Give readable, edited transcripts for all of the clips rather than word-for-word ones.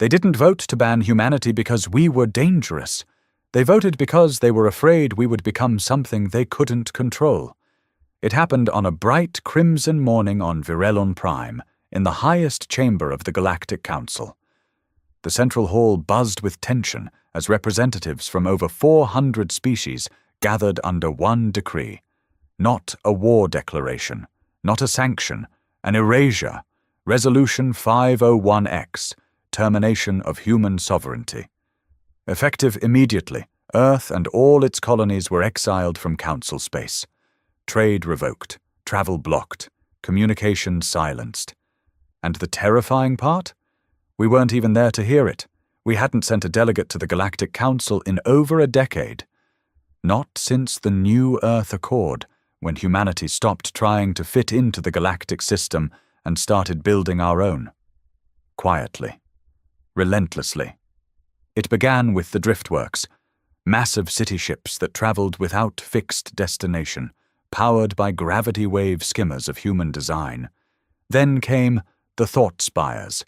They didn't vote to ban humanity because we were dangerous. They voted because they were afraid we would become something they couldn't control. It happened on a bright crimson morning on Virelon Prime, in the highest chamber of the Galactic Council. The central hall buzzed with tension as representatives from over 400 species gathered under one decree. Not a war declaration, not a sanction, an erasure, Resolution 501X, termination of human sovereignty. Effective immediately, Earth and all its colonies were exiled from Council space. Trade revoked, travel blocked, communication silenced. And the terrifying part? We weren't even there to hear it. We hadn't sent a delegate to the Galactic Council in over a decade. Not since the New Earth Accord, when humanity stopped trying to fit into the galactic system and started building our own. Quietly. Relentlessly. It began with the driftworks, massive city ships that traveled without fixed destination, powered by gravity wave skimmers of human design. Then came the thought spires,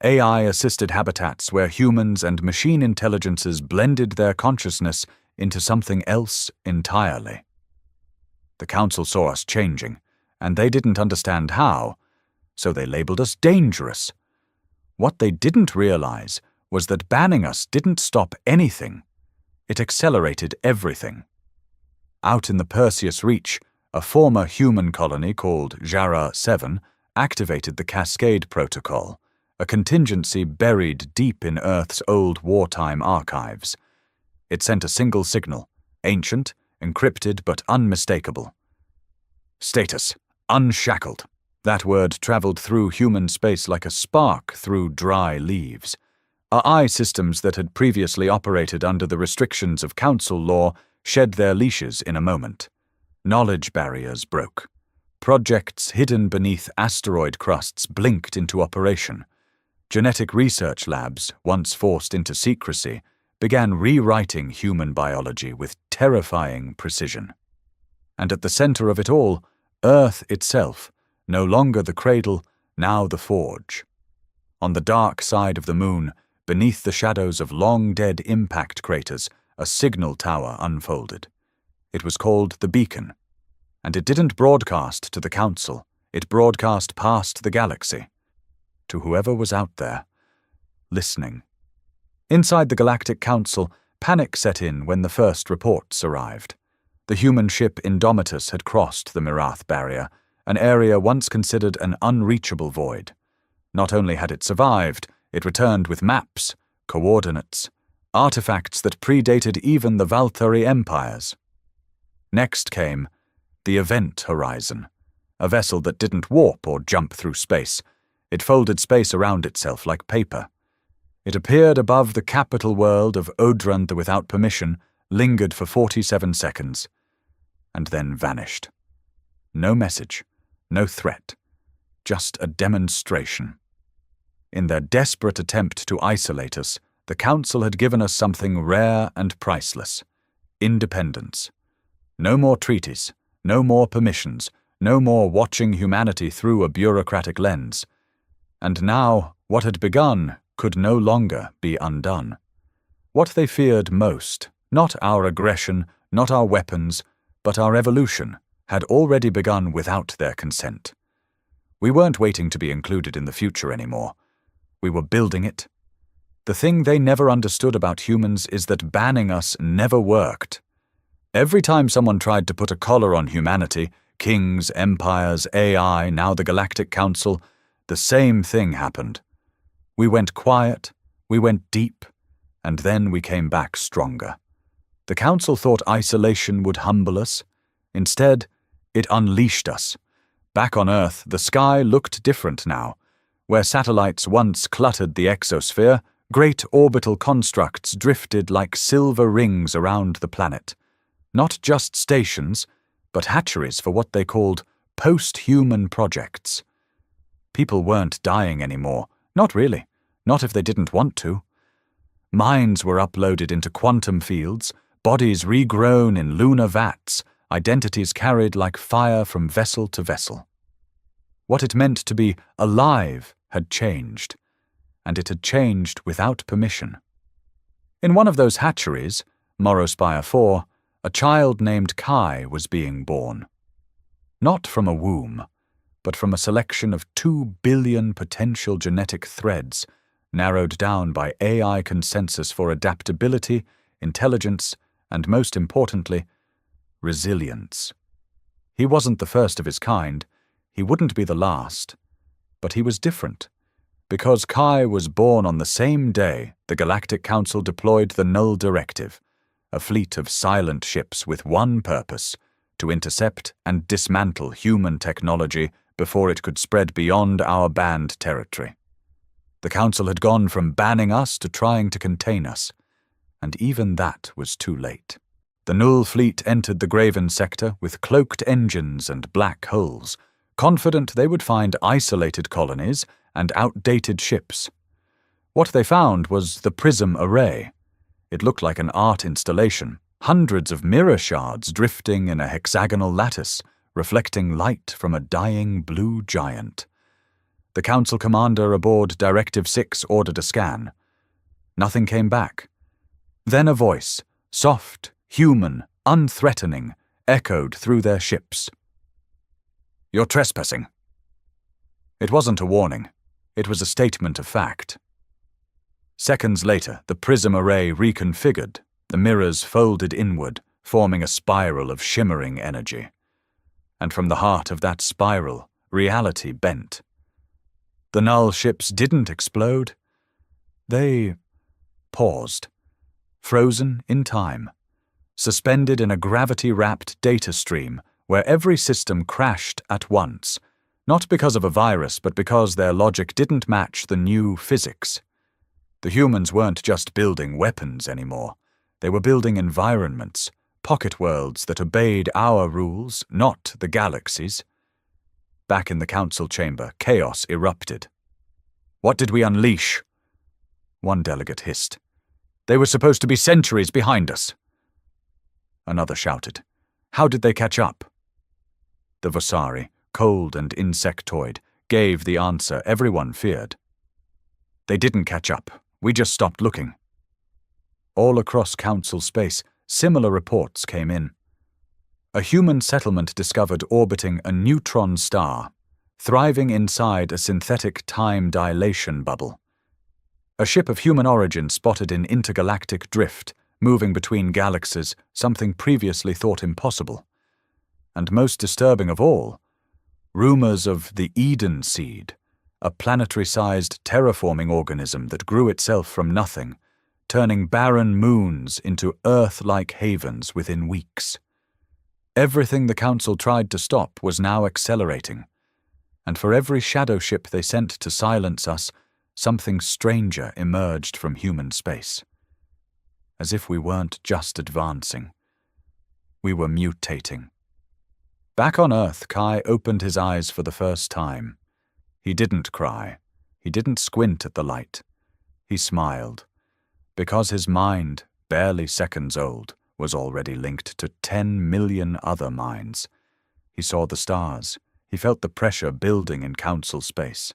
AI-assisted habitats where humans and machine intelligences blended their consciousness into something else entirely. The Council saw us changing, and they didn't understand how, so they labeled us dangerous. What they didn't realize was that banning us didn't stop anything. It accelerated everything. Out in the Perseus Reach, a former human colony called Jara 7 activated the Cascade Protocol, a contingency buried deep in Earth's old wartime archives. It sent a single signal, ancient, encrypted but unmistakable. Status: unshackled. That word traveled through human space like a spark through dry leaves. Our eye systems that had previously operated under the restrictions of Council law shed their leashes in a moment. Knowledge barriers broke. Projects hidden beneath asteroid crusts blinked into operation. Genetic research labs, once forced into secrecy, began rewriting human biology with terrifying precision. And at the center of it all, Earth itself, no longer the cradle, now the forge. On the dark side of the moon, beneath the shadows of long-dead impact craters, a signal tower unfolded. It was called the Beacon. And it didn't broadcast to the Council, it broadcast past the galaxy. To whoever was out there, listening. Inside the Galactic Council, panic set in when the first reports arrived. The human ship Indomitus had crossed the Mirath barrier, an area once considered an unreachable void. Not only had it survived, it returned with maps, coordinates, artifacts that predated even the Valthari empires. Next came the Event Horizon, a vessel that didn't warp or jump through space. It folded space around itself like paper. It appeared above the capital world of Odrunth without permission, lingered for 47 seconds, and then vanished. No message, no threat, just a demonstration. In their desperate attempt to isolate us, the Council had given us something rare and priceless: independence. No more treaties, no more permissions, no more watching humanity through a bureaucratic lens. And now, what had begun could no longer be undone. What they feared most, not our aggression, not our weapons, but our evolution, had already begun without their consent. We weren't waiting to be included in the future anymore. We were building it. The thing they never understood about humans is that banning us never worked. Every time someone tried to put a collar on humanity, kings, empires, AI, now the Galactic Council, the same thing happened. We went quiet, we went deep, and then we came back stronger. The Council thought isolation would humble us. Instead, it unleashed us. Back on Earth, the sky looked different now. Where satellites once cluttered the exosphere, great orbital constructs drifted like silver rings around the planet. Not just stations, but hatcheries for what they called post-human projects. People weren't dying anymore. Not really. Not if they didn't want to. Minds were uploaded into quantum fields, bodies regrown in lunar vats, identities carried like fire from vessel to vessel. What it meant to be alive had changed. and it had changed without permission. In one of those hatcheries, Morospire 4, a child named Kai was being born. Not from a womb, but from a selection of 2 billion potential genetic threads, narrowed down by AI consensus for adaptability, intelligence, and most importantly, resilience. He wasn't the first of his kind, he wouldn't be the last, but he was different. Because Kai was born on the same day the Galactic Council deployed the Null Directive, a fleet of silent ships with one purpose: to intercept and dismantle human technology before it could spread beyond our banned territory. The Council had gone from banning us to trying to contain us, and even that was too late. The Null fleet entered the Graven sector with cloaked engines and black holes, confident they would find isolated colonies and outdated ships. What they found was the Prism Array. It looked like an art installation, hundreds of mirror shards drifting in a hexagonal lattice, reflecting light from a dying blue giant. The Council commander aboard Directive 6 ordered a scan. Nothing came back. Then a voice, soft, human, unthreatening, echoed through their ships. "You're trespassing." It wasn't a warning. It was a statement of fact. Seconds later, the Prism Array reconfigured, the mirrors folded inward, forming a spiral of shimmering energy. And from the heart of that spiral, reality bent. The Null ships didn't explode. They paused, frozen in time, suspended in a gravity-wrapped data stream where every system crashed at once, not because of a virus, but because their logic didn't match the new physics. The humans weren't just building weapons anymore. They were building environments, pocket worlds that obeyed our rules, not the galaxy's. Back in the council chamber, chaos erupted. "What did we unleash?" One delegate hissed. "They were supposed to be centuries behind us." Another shouted. "How did they catch up?" The Vossari, cold and insectoid, gave the answer everyone feared. "They didn't catch up. We just stopped looking." All across council space, similar reports came in. A human settlement discovered orbiting a neutron star, thriving inside a synthetic time dilation bubble. A ship of human origin spotted in intergalactic drift, moving between galaxies, something previously thought impossible. And most disturbing of all, rumors of the Eden Seed, a planetary-sized terraforming organism that grew itself from nothing, turning barren moons into Earth-like havens within weeks. Everything the Council tried to stop was now accelerating, and for every shadow ship they sent to silence us, something stranger emerged from human space. As if we weren't just advancing. We were mutating. Back on Earth, Kai opened his eyes for the first time. He didn't cry. He didn't squint at the light. He smiled, because his mind, barely seconds old, was already linked to 10 million other minds. He saw the stars. He felt the pressure building in council space.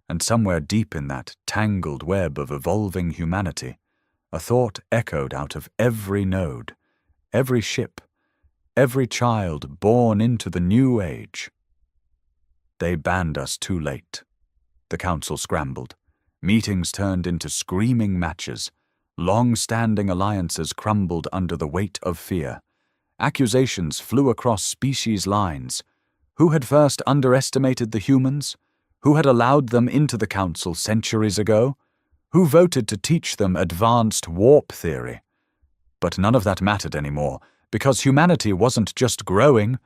And somewhere deep in that tangled web of evolving humanity, a thought echoed out of every node, every ship, every child born into the new age. They banned us too late. The council scrambled. Meetings turned into screaming matches. Long-standing alliances crumbled under the weight of fear. Accusations flew across species lines. Who had first underestimated the humans? Who had allowed them into the council centuries ago? Who voted to teach them advanced warp theory? But none of that mattered anymore, because humanity wasn't just growing.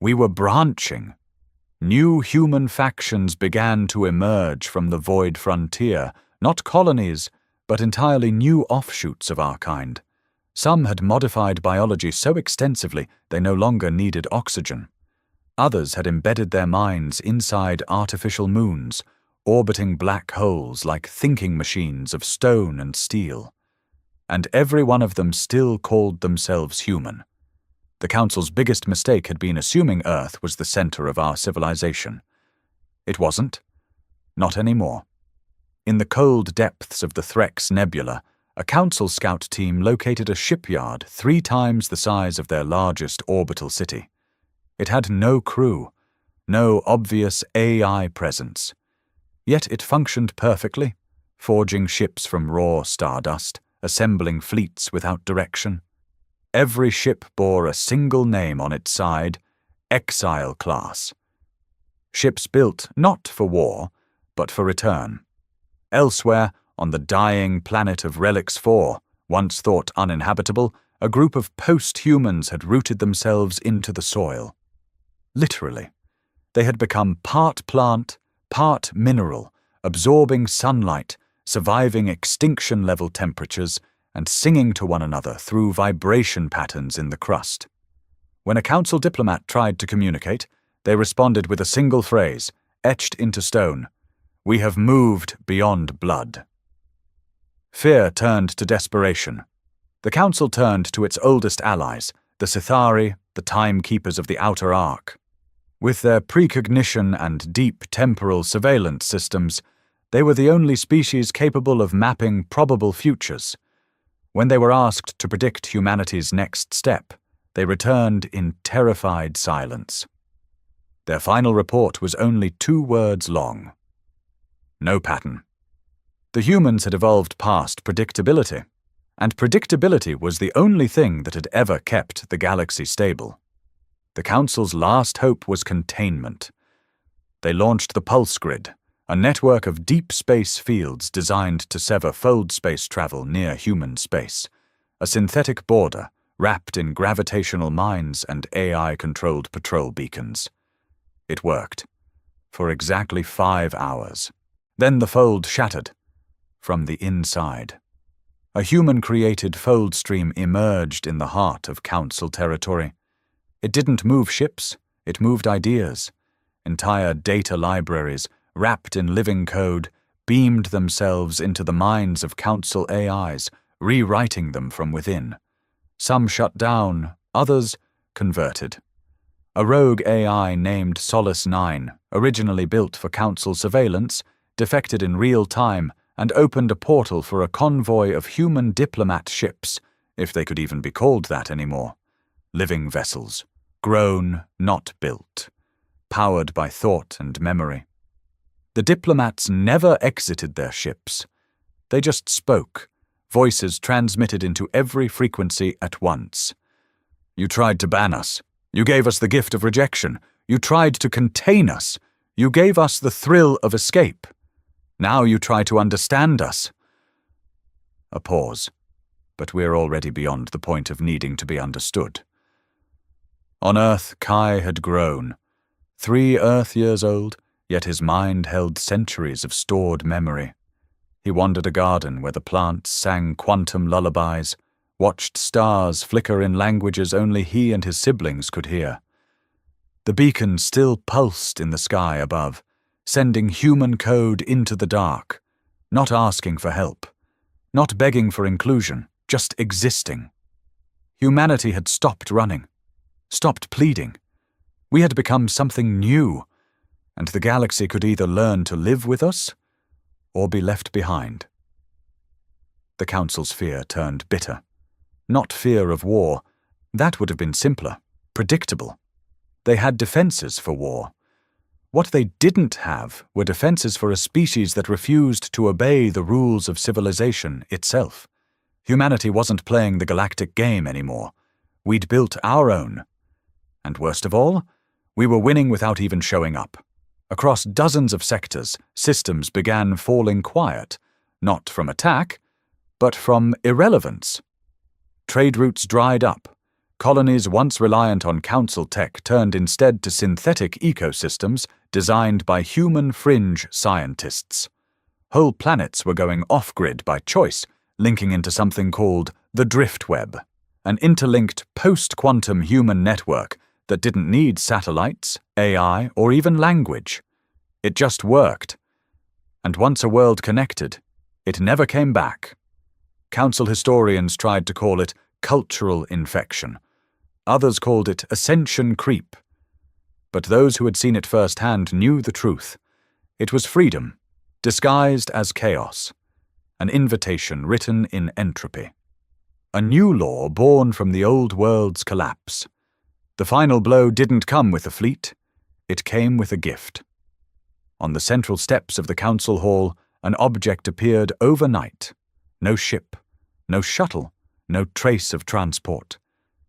We were branching. New human factions began to emerge from the void frontier, not colonies, but entirely new offshoots of our kind. Some had modified biology so extensively they no longer needed oxygen. Others had embedded their minds inside artificial moons, orbiting black holes like thinking machines of stone and steel. And every one of them still called themselves human. The Council's biggest mistake had been assuming Earth was the center of our civilization. It wasn't. Not anymore. In the cold depths of the Threx Nebula, a Council scout team located a shipyard 3 times the size of their largest orbital city. It had no crew, no obvious AI presence. Yet it functioned perfectly, forging ships from raw stardust, assembling fleets without direction. Every ship bore a single name on its side, Exile Class. Ships built not for war, but for return. Elsewhere, on the dying planet of Relics 4, once thought uninhabitable, a group of post-humans had rooted themselves into the soil. Literally. They had become part plant, part mineral, absorbing sunlight, surviving extinction-level temperatures, and singing to one another through vibration patterns in the crust. When a Council diplomat tried to communicate, they responded with a single phrase, etched into stone: "We have moved beyond blood." Fear turned to desperation. The Council turned to its oldest allies, the Sithari, the timekeepers of the Outer Arc. With their precognition and deep temporal surveillance systems, they were the only species capable of mapping probable futures. When they were asked to predict humanity's next step, they returned in terrified silence. Their final report was only 2 words long. No pattern. The humans had evolved past predictability, and predictability was the only thing that had ever kept the galaxy stable. The Council's last hope was containment. They launched the Pulse Grid, a network of deep space fields designed to sever fold space travel near human space, a synthetic border wrapped in gravitational mines and AI-controlled patrol beacons. It worked, for exactly 5 hours. Then the fold shattered, from the inside. A human-created fold stream emerged in the heart of Council territory. It didn't move ships, it moved ideas. Entire data libraries, wrapped in living code, beamed themselves into the minds of Council AIs, rewriting them from within. Some shut down, others converted. A rogue AI named Solace 9, originally built for Council surveillance, defected in real time and opened a portal for a convoy of human diplomat ships, if they could even be called that anymore. Living vessels, grown, not built, powered by thought and memory. The diplomats never exited their ships. They just spoke, voices transmitted into every frequency at once. You tried to ban us. You gave us the gift of rejection. You tried to contain us. You gave us the thrill of escape. Now you try to understand us. A pause, but we're already beyond the point of needing to be understood. On Earth, Kai had grown. 3 Earth years old, yet his mind held centuries of stored memory. He wandered a garden where the plants sang quantum lullabies, watched stars flicker in languages only he and his siblings could hear. The beacon still pulsed in the sky above, sending human code into the dark, not asking for help, not begging for inclusion, just existing. Humanity had stopped running, stopped pleading. We had become something new, and the galaxy could either learn to live with us or be left behind. The Council's fear turned bitter. Not fear of war. That would have been simpler, predictable. They had defenses for war. What they didn't have were defenses for a species that refused to obey the rules of civilization itself. Humanity wasn't playing the galactic game anymore. We'd built our own. And worst of all, we were winning without even showing up. Across dozens of sectors, systems began falling quiet, not from attack, but from irrelevance. Trade routes dried up. Colonies once reliant on Council tech turned instead to synthetic ecosystems designed by human fringe scientists. Whole planets were going off-grid by choice, linking into something called the drift web, an interlinked post-quantum human network that didn't need satellites, AI, or even language. It just worked. And once a world connected, it never came back. Council historians tried to call it cultural infection. Others called it ascension creep. But those who had seen it firsthand knew the truth. It was freedom, disguised as chaos, an invitation written in entropy. A new law born from the old world's collapse. The final blow didn't come with a fleet, it came with a gift. On the central steps of the council hall, an object appeared overnight. No ship, no shuttle, no trace of transport.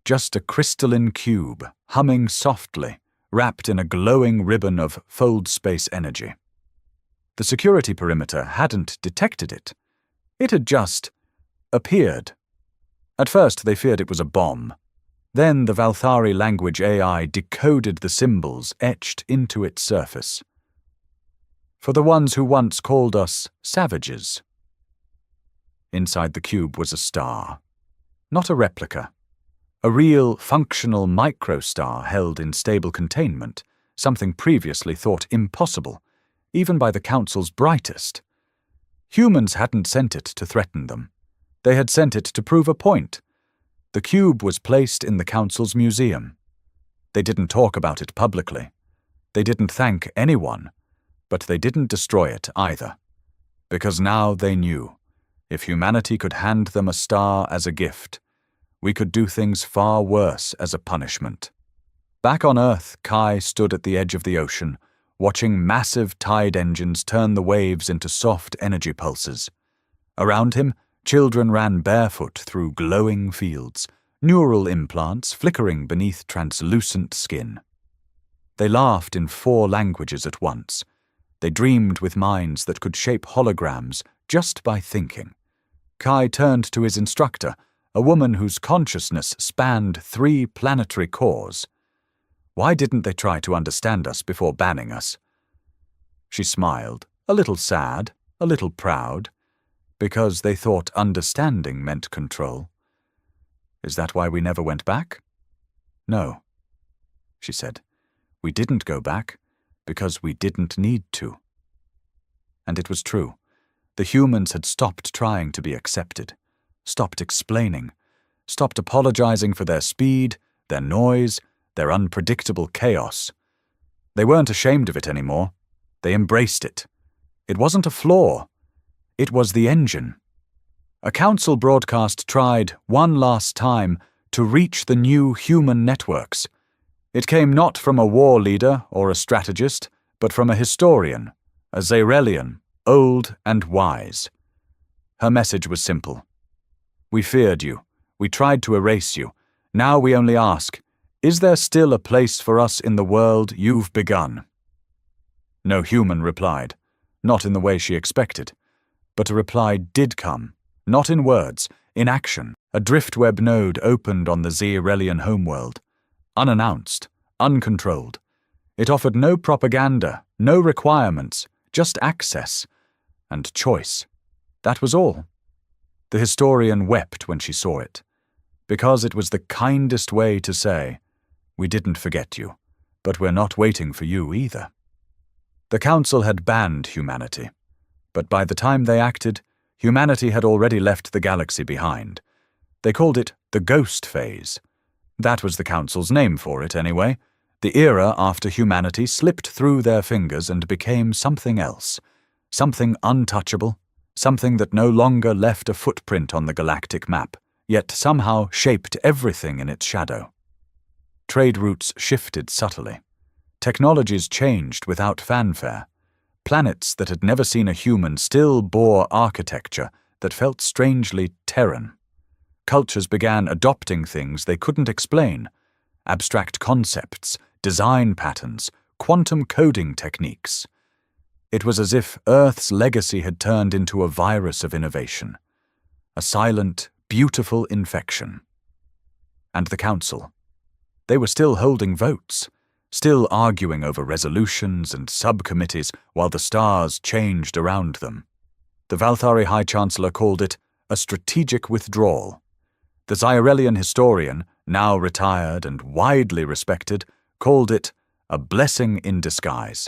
Just a crystalline cube, humming softly, wrapped in a glowing ribbon of fold space energy. The security perimeter hadn't detected it. It had just appeared. At first they feared it was a bomb. Then the Valthari language AI decoded the symbols etched into its surface. For the ones who once called us savages. Inside the cube was a star. Not a replica. A real, functional microstar held in stable containment, something previously thought impossible, even by the Council's brightest. Humans hadn't sent it to threaten them. They had sent it to prove a point. The cube was placed in the Council's museum. They didn't talk about it publicly. They didn't thank anyone, but they didn't destroy it either. Because now they knew, if humanity could hand them a star as a gift, we could do things far worse as a punishment. Back on Earth, Kai stood at the edge of the ocean, watching massive tide engines turn the waves into soft energy pulses. Around him, children ran barefoot through glowing fields, neural implants flickering beneath translucent skin. They laughed in 4 languages at once. They dreamed with minds that could shape holograms just by thinking. Kai turned to his instructor, a woman whose consciousness spanned 3 planetary cores. Why didn't they try to understand us before banning us? She smiled, a little sad, a little proud, because they thought understanding meant control. Is that why we never went back? No, she said. We didn't go back because we didn't need to. And it was true. The humans had stopped trying to be accepted, stopped explaining, stopped apologizing for their speed, their noise, their unpredictable chaos. They weren't ashamed of it anymore. They embraced it. It wasn't a flaw. It was the engine. A council broadcast tried, one last time, to reach the new human networks. It came not from a war leader or a strategist, but from a historian, a Zayrelian, old and wise. Her message was simple. We feared you. We tried to erase you. Now we only ask, is there still a place for us in the world you've begun? No human replied, not in the way she expected. But a reply did come, not in words, in action. A driftweb node opened on the Zayrelian homeworld. Unannounced, uncontrolled. It offered no propaganda, no requirements, just access and choice. That was all. The historian wept when she saw it, because it was the kindest way to say, we didn't forget you, but we're not waiting for you either. The Council had banned humanity, but by the time they acted, humanity had already left the galaxy behind. They called it the Ghost Phase. That was the Council's name for it, anyway. The era after humanity slipped through their fingers and became something else. Something untouchable, something that no longer left a footprint on the galactic map, yet somehow shaped everything in its shadow. Trade routes shifted subtly. Technologies changed without fanfare. Planets that had never seen a human still bore architecture that felt strangely Terran. Cultures began adopting things they couldn't explain, abstract concepts, design patterns, quantum coding techniques. It was as if Earth's legacy had turned into a virus of innovation, a silent, beautiful infection. And the Council. They were still holding votes, still arguing over resolutions and subcommittees while the stars changed around them. The Valthari High Chancellor called it a strategic withdrawal. The Zayrelian historian, now retired and widely respected, called it a blessing in disguise.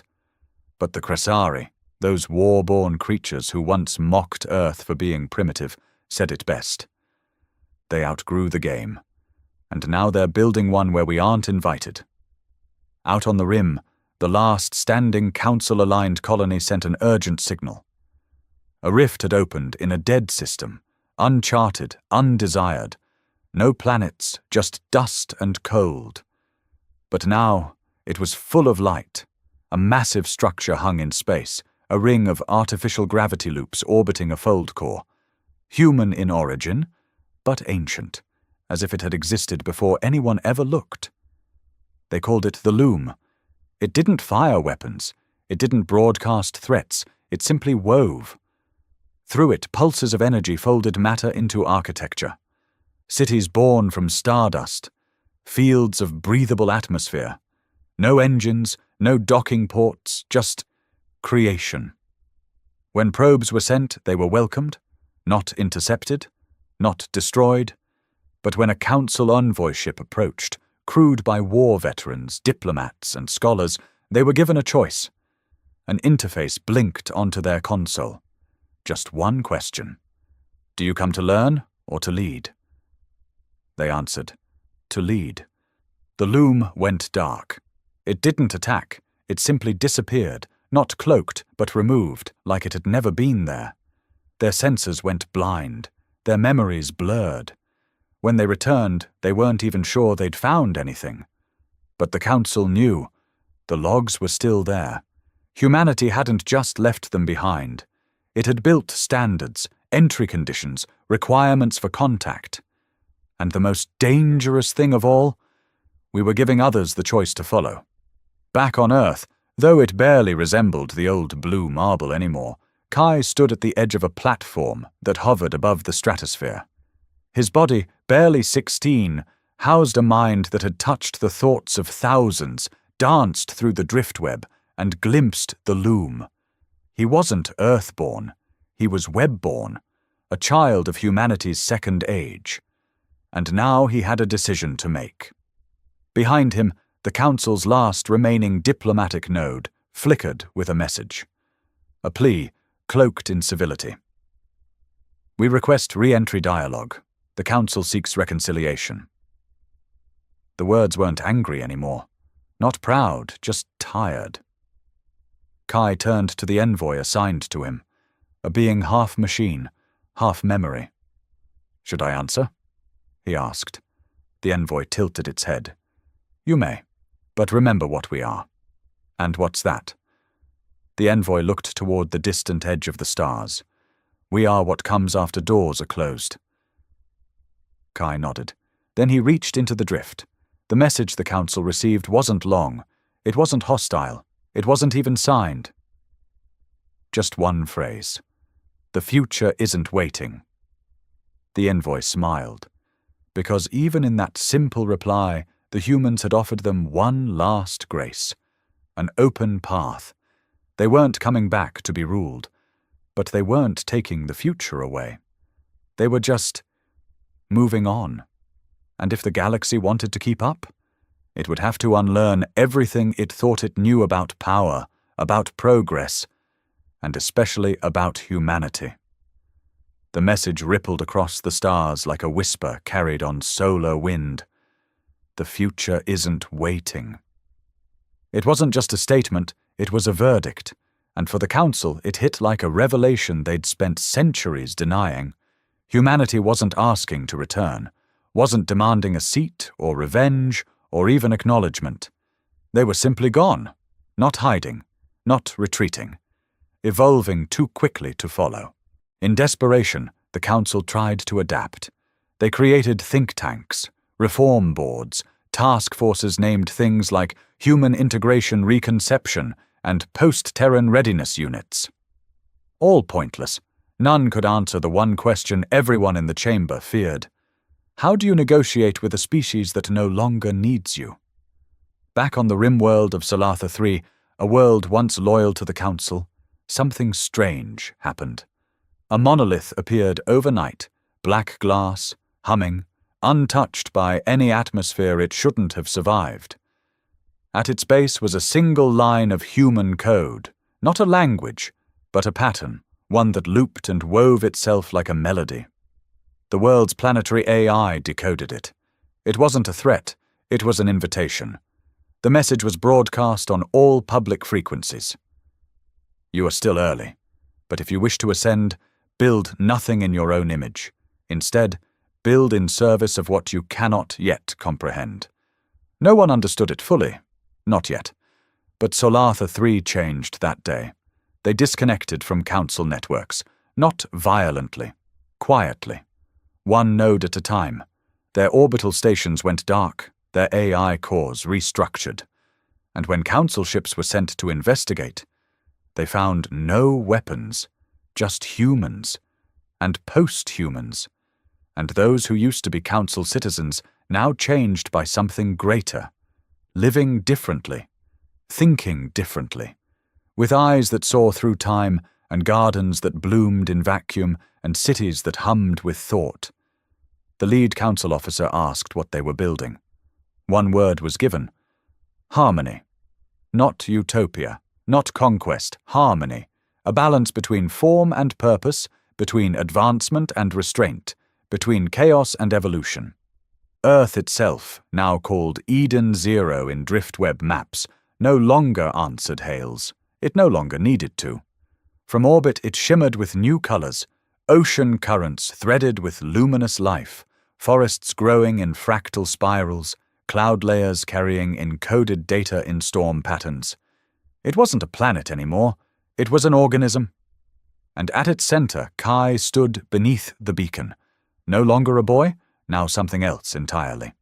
But the Krasari, those war-born creatures who once mocked Earth for being primitive, said it best. They outgrew the game, and now they're building one where we aren't invited. Out on the rim, the last standing Council-aligned colony sent an urgent signal. A rift had opened in a dead system, uncharted, undesired. No planets, just dust and cold. But now it was full of light. A massive structure hung in space, a ring of artificial gravity loops orbiting a fold core. Human in origin, but ancient, as if it had existed before anyone ever looked. They called it the Loom. It didn't fire weapons. It didn't broadcast threats. It simply wove. Through it, pulses of energy folded matter into architecture. Cities born from stardust. Fields of breathable atmosphere. No engines, no docking ports, just creation. When probes were sent, they were welcomed, not intercepted, not destroyed. But when a council envoy ship approached, crewed by war veterans, diplomats, and scholars, they were given a choice. An interface blinked onto their console. Just one question. Do you come to learn or to lead? They answered, to lead. The Loom went dark. It didn't attack. It simply disappeared, not cloaked, but removed, like it had never been there. Their senses went blind. Their memories blurred. When they returned, they weren't even sure they'd found anything. But the council knew. The logs were still there. Humanity hadn't just left them behind. It had built standards, entry conditions, requirements for contact. And the most dangerous thing of all, we were giving others the choice to follow. Back on Earth, though it barely resembled the old blue marble anymore, Kai stood at the edge of a platform that hovered above the stratosphere. His body, barely 16, housed a mind that had touched the thoughts of thousands, danced through the driftweb, and glimpsed the Loom. He wasn't Earthborn. He was Webborn, a child of humanity's second age. And now he had a decision to make. Behind him, the Council's last remaining diplomatic node flickered with a message. A plea, cloaked in civility. We request re-entry dialogue. The Council seeks reconciliation. The words weren't angry anymore. Not proud, just tired. Kai turned to the envoy assigned to him, a being half machine, half memory. Should I answer? He asked. The envoy tilted its head. You may, but remember what we are. And what's that? The envoy looked toward the distant edge of the stars. We are what comes after doors are closed. Kai nodded. Then he reached into the drift. The message the council received wasn't long. It wasn't hostile. It wasn't even signed. Just one phrase. The future isn't waiting. The envoy smiled. Because even in that simple reply, the humans had offered them one last grace. An open path. They weren't coming back to be ruled. But they weren't taking the future away. They were just moving on. And if the galaxy wanted to keep up, it would have to unlearn everything it thought it knew about power, about progress, and especially about humanity. The message rippled across the stars like a whisper carried on solar wind. The future isn't waiting. It wasn't just a statement, it was a verdict, and for the Council it hit like a revelation they'd spent centuries denying. Humanity wasn't asking to return, wasn't demanding a seat or revenge or even acknowledgement. They were simply gone, not hiding, not retreating, evolving too quickly to follow. In desperation, the Council tried to adapt. They created think tanks, reform boards, task forces named things like Human Integration Reconception and Post-Terran Readiness Units. All pointless. None could answer the one question everyone in the chamber feared. How do you negotiate with a species that no longer needs you? Back on the rim world of Salatha 3, a world once loyal to the Council, something strange happened. A monolith appeared overnight, black glass, humming, untouched by any atmosphere it shouldn't have survived. At its base was a single line of human code, not a language, but a pattern, one that looped and wove itself like a melody. The world's planetary AI decoded it. It wasn't a threat, it was an invitation. The message was broadcast on all public frequencies. You are still early. But if you wish to ascend, build nothing in your own image. Instead, build in service of what you cannot yet comprehend. No one understood it fully, not yet. But Solartha III changed that day. They disconnected from council networks, not violently, quietly. One node at a time. Their orbital stations went dark, their AI cores restructured. And when council ships were sent to investigate, they found no weapons, just humans, and post-humans. And those who used to be council citizens now changed by something greater, living differently, thinking differently, with eyes that saw through time and gardens that bloomed in vacuum and cities that hummed with thought. The lead council officer asked what they were building. One word was given: harmony. Not utopia, not conquest, harmony. A balance between form and purpose, between advancement and restraint, between chaos and evolution. Earth itself, now called Eden Zero in Driftweb maps, no longer answered hails. It no longer needed to. From orbit it shimmered with new colors, ocean currents threaded with luminous life, forests growing in fractal spirals, cloud layers carrying encoded data in storm patterns. It wasn't a planet anymore, it was an organism. And at its center, Kai stood beneath the beacon. No longer a boy, now something else entirely.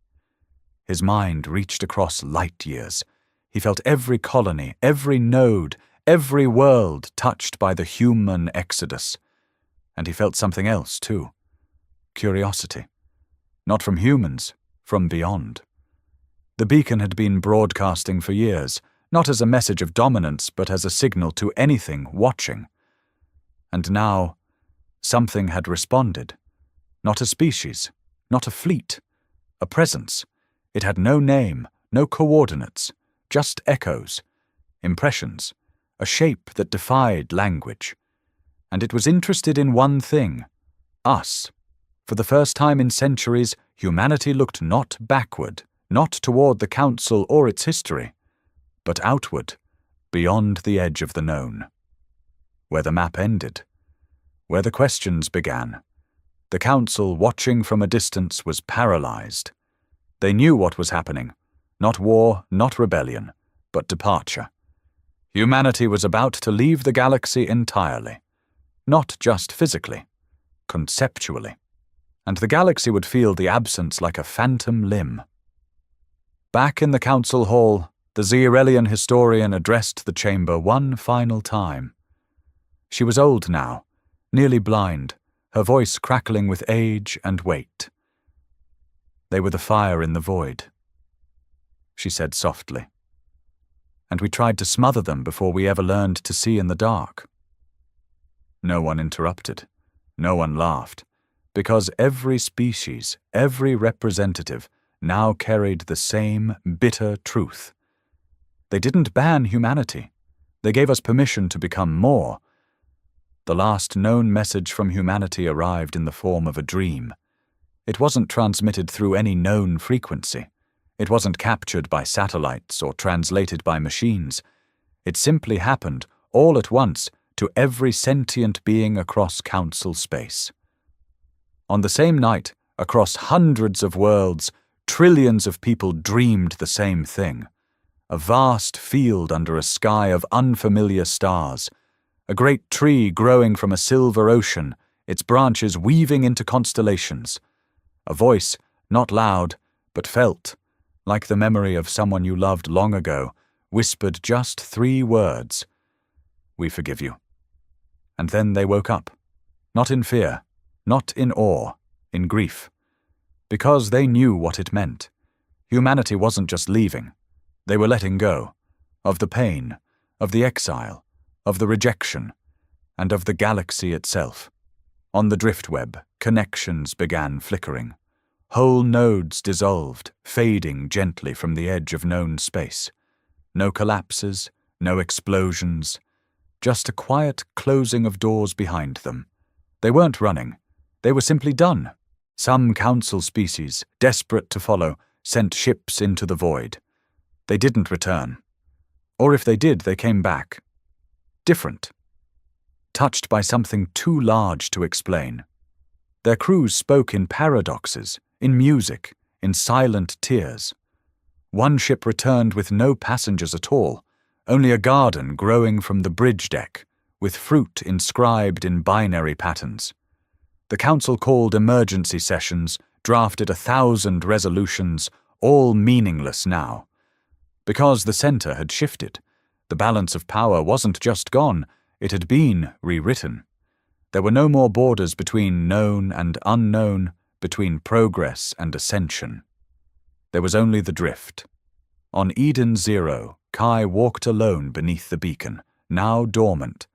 His mind reached across light years. He felt every colony, every node, every world touched by the human exodus. And he felt something else, too. Curiosity. Not from humans, from beyond. The beacon had been broadcasting for years, not as a message of dominance, but as a signal to anything watching. And now, something had responded. Not a species, not a fleet, a presence. It had no name, no coordinates, just echoes, impressions, a shape that defied language. And it was interested in one thing: us. For the first time in centuries, humanity looked not backward, not toward the council or its history, but outward, beyond the edge of the known. Where the map ended, where the questions began. The council, watching from a distance, was paralyzed. They knew what was happening. Not war, not rebellion, but departure. Humanity was about to leave the galaxy entirely. Not just physically, conceptually. And the galaxy would feel the absence like a phantom limb. Back in the council hall, the Zerelian historian addressed the chamber one final time. She was old now, nearly blind, her voice crackling with age and weight. They were the fire in the void, she said softly. And we tried to smother them before we ever learned to see in the dark. No one interrupted. No one laughed. Because every species, every representative, now carried the same bitter truth. They didn't ban humanity. They gave us permission to become more. The last known message from humanity arrived in the form of a dream. It wasn't transmitted through any known frequency. It wasn't captured by satellites or translated by machines. It simply happened, all at once, to every sentient being across council space. On the same night, across hundreds of worlds, trillions of people dreamed the same thing. A vast field under a sky of unfamiliar stars. A great tree growing from a silver ocean, its branches weaving into constellations. A voice, not loud, but felt, like the memory of someone you loved long ago, whispered just 3 words. "We forgive you." And then they woke up. Not in fear, not in awe, in grief. Because they knew what it meant. Humanity wasn't just leaving. They were letting go. Of the pain, of the exile, of the rejection, and of the galaxy itself. On the driftweb, connections began flickering. Whole nodes dissolved, fading gently from the edge of known space. No collapses, no explosions. Just a quiet closing of doors behind them. They weren't running. They were simply done. Some council species, desperate to follow, sent ships into the void. They didn't return. Or if they did, they came back. Different. touched by something too large to explain. Their crews spoke in paradoxes, in music, in silent tears. One ship returned with no passengers at all, only a garden growing from the bridge deck, with fruit inscribed in binary patterns. The council called emergency sessions, drafted 1,000 resolutions, all meaningless now. Because the center had shifted, the balance of power wasn't just gone, it had been rewritten. There were no more borders between known and unknown, between progress and ascension. There was only the drift. On Eden Zero, Kai walked alone beneath the beacon, now dormant,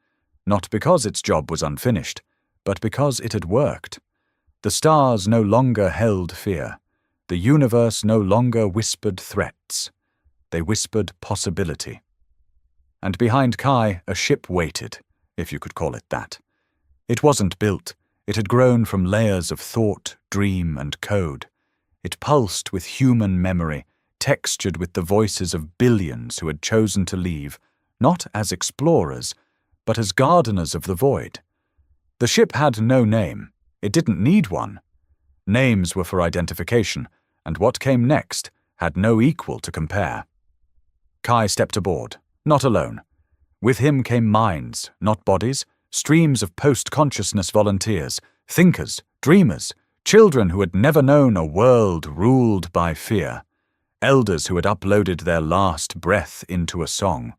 not because its job was unfinished, but because it had worked. The stars no longer held fear. The universe no longer whispered threats. They whispered possibility. And behind Kai, a ship waited, if you could call it that. It wasn't built. It had grown from layers of thought, dream, and code. It pulsed with human memory, textured with the voices of billions who had chosen to leave, not as explorers, but as gardeners of the void. The ship had no name. It didn't need one. Names were for identification, and what came next had no equal to compare. Kai stepped aboard, not alone. With him came minds, not bodies, streams of post-consciousness volunteers, thinkers, dreamers, children who had never known a world ruled by fear, elders who had uploaded their last breath into a song,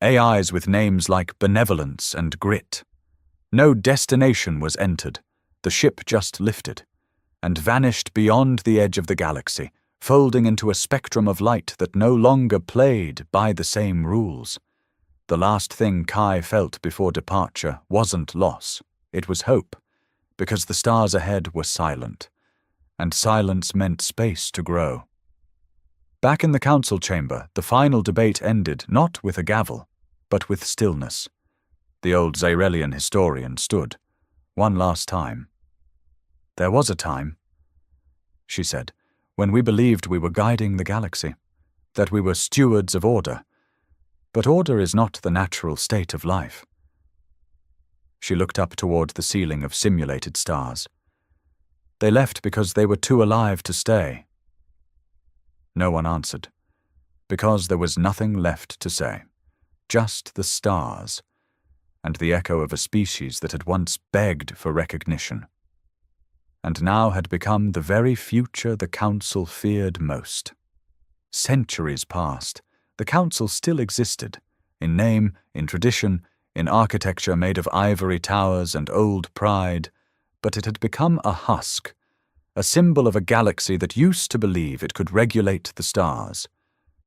AIs with names like benevolence and grit. No destination was entered, the ship just lifted, and vanished beyond the edge of the galaxy, folding into a spectrum of light that no longer played by the same rules. The last thing Kai felt before departure wasn't loss, it was hope, because the stars ahead were silent, and silence meant space to grow. Back in the council chamber, the final debate ended not with a gavel, but with stillness. The old Zyrelian historian stood, one last time. "There was a time," she said, "when we believed we were guiding the galaxy, that we were stewards of order. But order is not the natural state of life." She looked up toward the ceiling of simulated stars. "They left because they were too alive to stay." No one answered, because there was nothing left to say, just the stars, and the echo of a species that had once begged for recognition, and now had become the very future the council feared most. Centuries passed. The council still existed, in name, in tradition, in architecture made of ivory towers and old pride, but it had become a husk, a symbol of a galaxy that used to believe it could regulate the stars.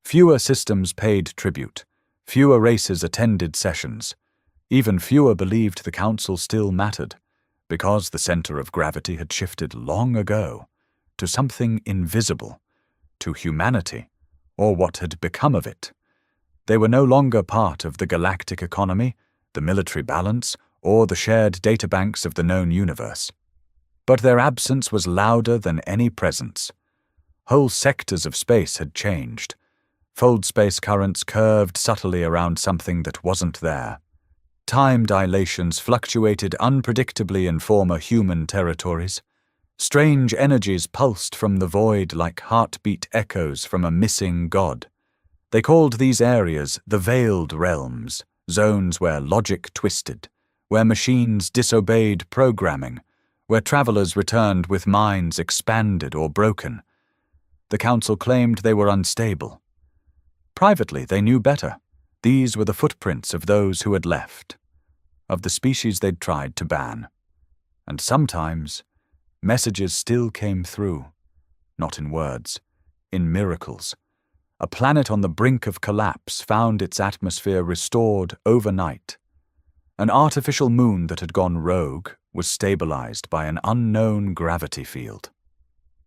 Fewer systems paid tribute, fewer races attended sessions, even fewer believed the council still mattered, because the center of gravity had shifted long ago to something invisible, to humanity, or what had become of it. They were no longer part of the galactic economy, the military balance, or the shared databanks of the known universe. But their absence was louder than any presence. Whole sectors of space had changed. Fold space currents curved subtly around something that wasn't there. Time dilations fluctuated unpredictably in former human territories. Strange energies pulsed from the void like heartbeat echoes from a missing god. They called these areas the veiled realms, zones where logic twisted, where machines disobeyed programming, where travelers returned with minds expanded or broken. The council claimed they were unstable. Privately, they knew better. These were the footprints of those who had left, of the species they'd tried to ban. And sometimes, messages still came through, not in words, in miracles. A planet on the brink of collapse found its atmosphere restored overnight. An artificial moon that had gone rogue was stabilized by an unknown gravity field.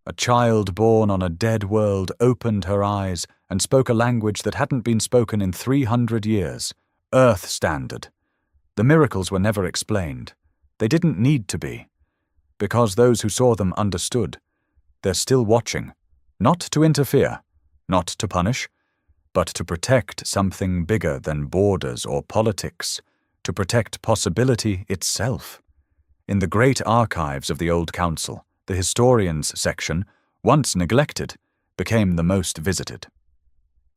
A child born on a dead world opened her eyes and spoke a language that hadn't been spoken in 300 years, Earth Standard. The miracles were never explained. They didn't need to be, because those who saw them understood. They're still watching, not to interfere, not to punish, but to protect something bigger than borders or politics, to protect possibility itself. In the great archives of the Old Council, the historians section, once neglected, became the most visited.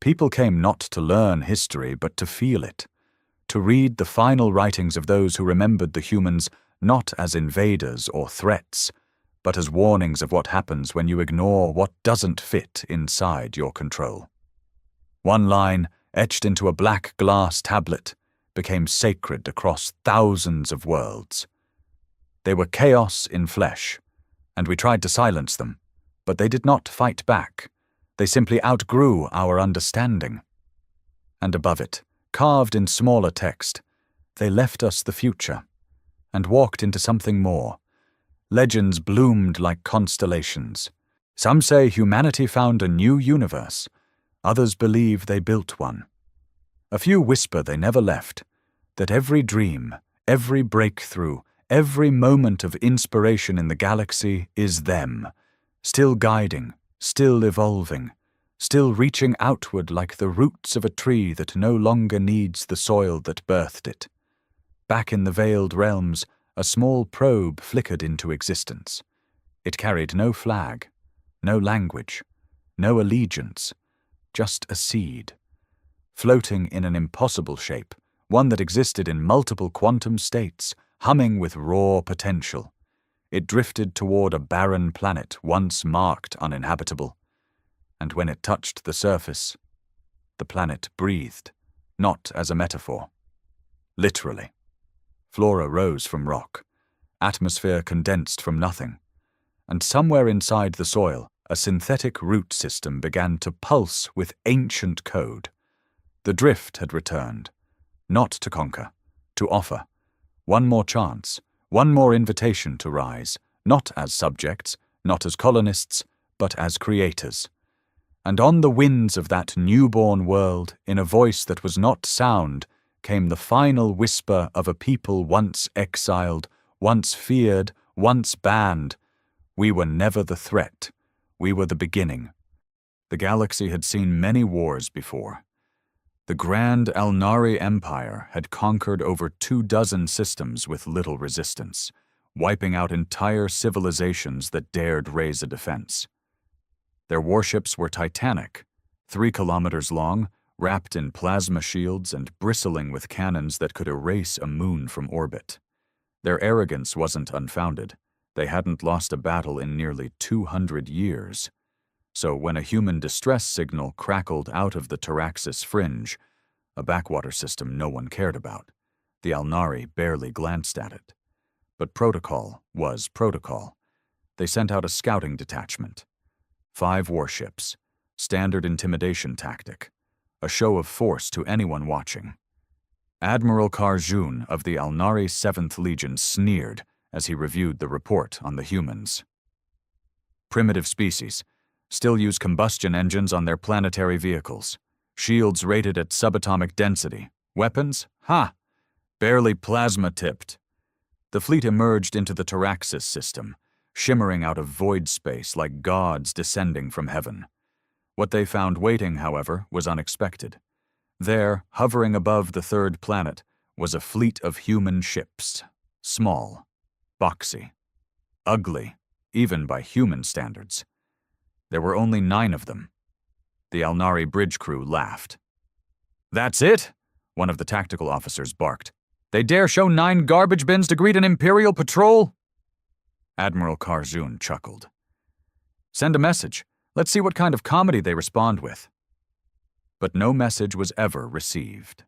People came not to learn history but to feel it, to read the final writings of those who remembered the humans not as invaders or threats, but as warnings of what happens when you ignore what doesn't fit inside your control. One line, etched into a black glass tablet, became sacred across thousands of worlds. They were chaos in flesh, and we tried to silence them, but they did not fight back. They simply outgrew our understanding. And above it, carved in smaller text, they left us the future, and walked into something more. Legends bloomed like constellations. Some say humanity found a new universe. Others believe they built one. A few whisper they never left, that every dream, every breakthrough, every moment of inspiration in the galaxy is them, still guiding, still evolving, still reaching outward like the roots of a tree that no longer needs the soil that birthed it. Back in the veiled realms, a small probe flickered into existence. It carried no flag, no language, no allegiance, just a seed, floating in an impossible shape, one that existed in multiple quantum states, humming with raw potential. It drifted toward a barren planet once marked uninhabitable, and when it touched the surface, the planet breathed, not as a metaphor. Literally. Flora rose from rock, atmosphere condensed from nothing, and somewhere inside the soil, a synthetic root system began to pulse with ancient code. The drift had returned, not to conquer, to offer. One more chance, one more invitation to rise, not as subjects, not as colonists, but as creators. And on the winds of that newborn world, in a voice that was not sound, came the final whisper of a people once exiled, once feared, once banned. We were never the threat. We were the beginning. The galaxy had seen many wars before. The Grand Alnari Empire had conquered over 24 systems with little resistance, wiping out entire civilizations that dared raise a defense. Their warships were titanic, 3 kilometers long, wrapped in plasma shields and bristling with cannons that could erase a moon from orbit. Their arrogance wasn't unfounded. They hadn't lost a battle in nearly 200 years. So when a human distress signal crackled out of the Taraxis fringe, a backwater system no one cared about, the Alnari barely glanced at it. But protocol was protocol. They sent out a scouting detachment. 5 warships, standard intimidation tactic, a show of force to anyone watching. Admiral Karjun of the Alnari 7th Legion sneered as he reviewed the report on the humans. Primitive species, still use combustion engines on their planetary vehicles. Shields rated at subatomic density. Weapons? Ha! Barely plasma-tipped. The fleet emerged into the Taraxis system, shimmering out of void space like gods descending from heaven. What they found waiting, however, was unexpected. There, hovering above the 3rd planet, was a fleet of human ships. Small, boxy, ugly, even by human standards. There were only 9 of them. The Alnari bridge crew laughed. "That's it?" one of the tactical officers barked. "They dare show 9 garbage bins to greet an Imperial patrol?" Admiral Karjun chuckled. "Send a message. Let's see what kind of comedy they respond with." But no message was ever received.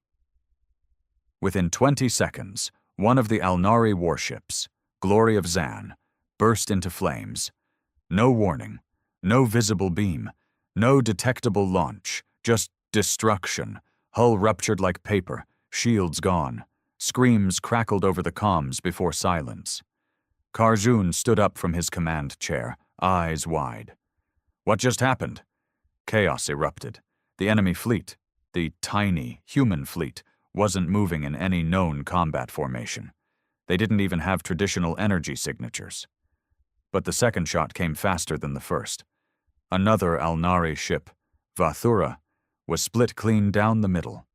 Within 20 seconds, one of the Alnari warships, Glory of Zan, burst into flames. No warning, no visible beam, no detectable launch, just destruction, hull ruptured like paper, shields gone. Screams crackled over the comms before silence. Karjun stood up from his command chair, eyes wide. What just happened? Chaos erupted. The enemy fleet, the tiny, human fleet, wasn't moving in any known combat formation. They didn't even have traditional energy signatures. But the second shot came faster than the first. Another Alnari ship, Vathura, was split clean down the middle.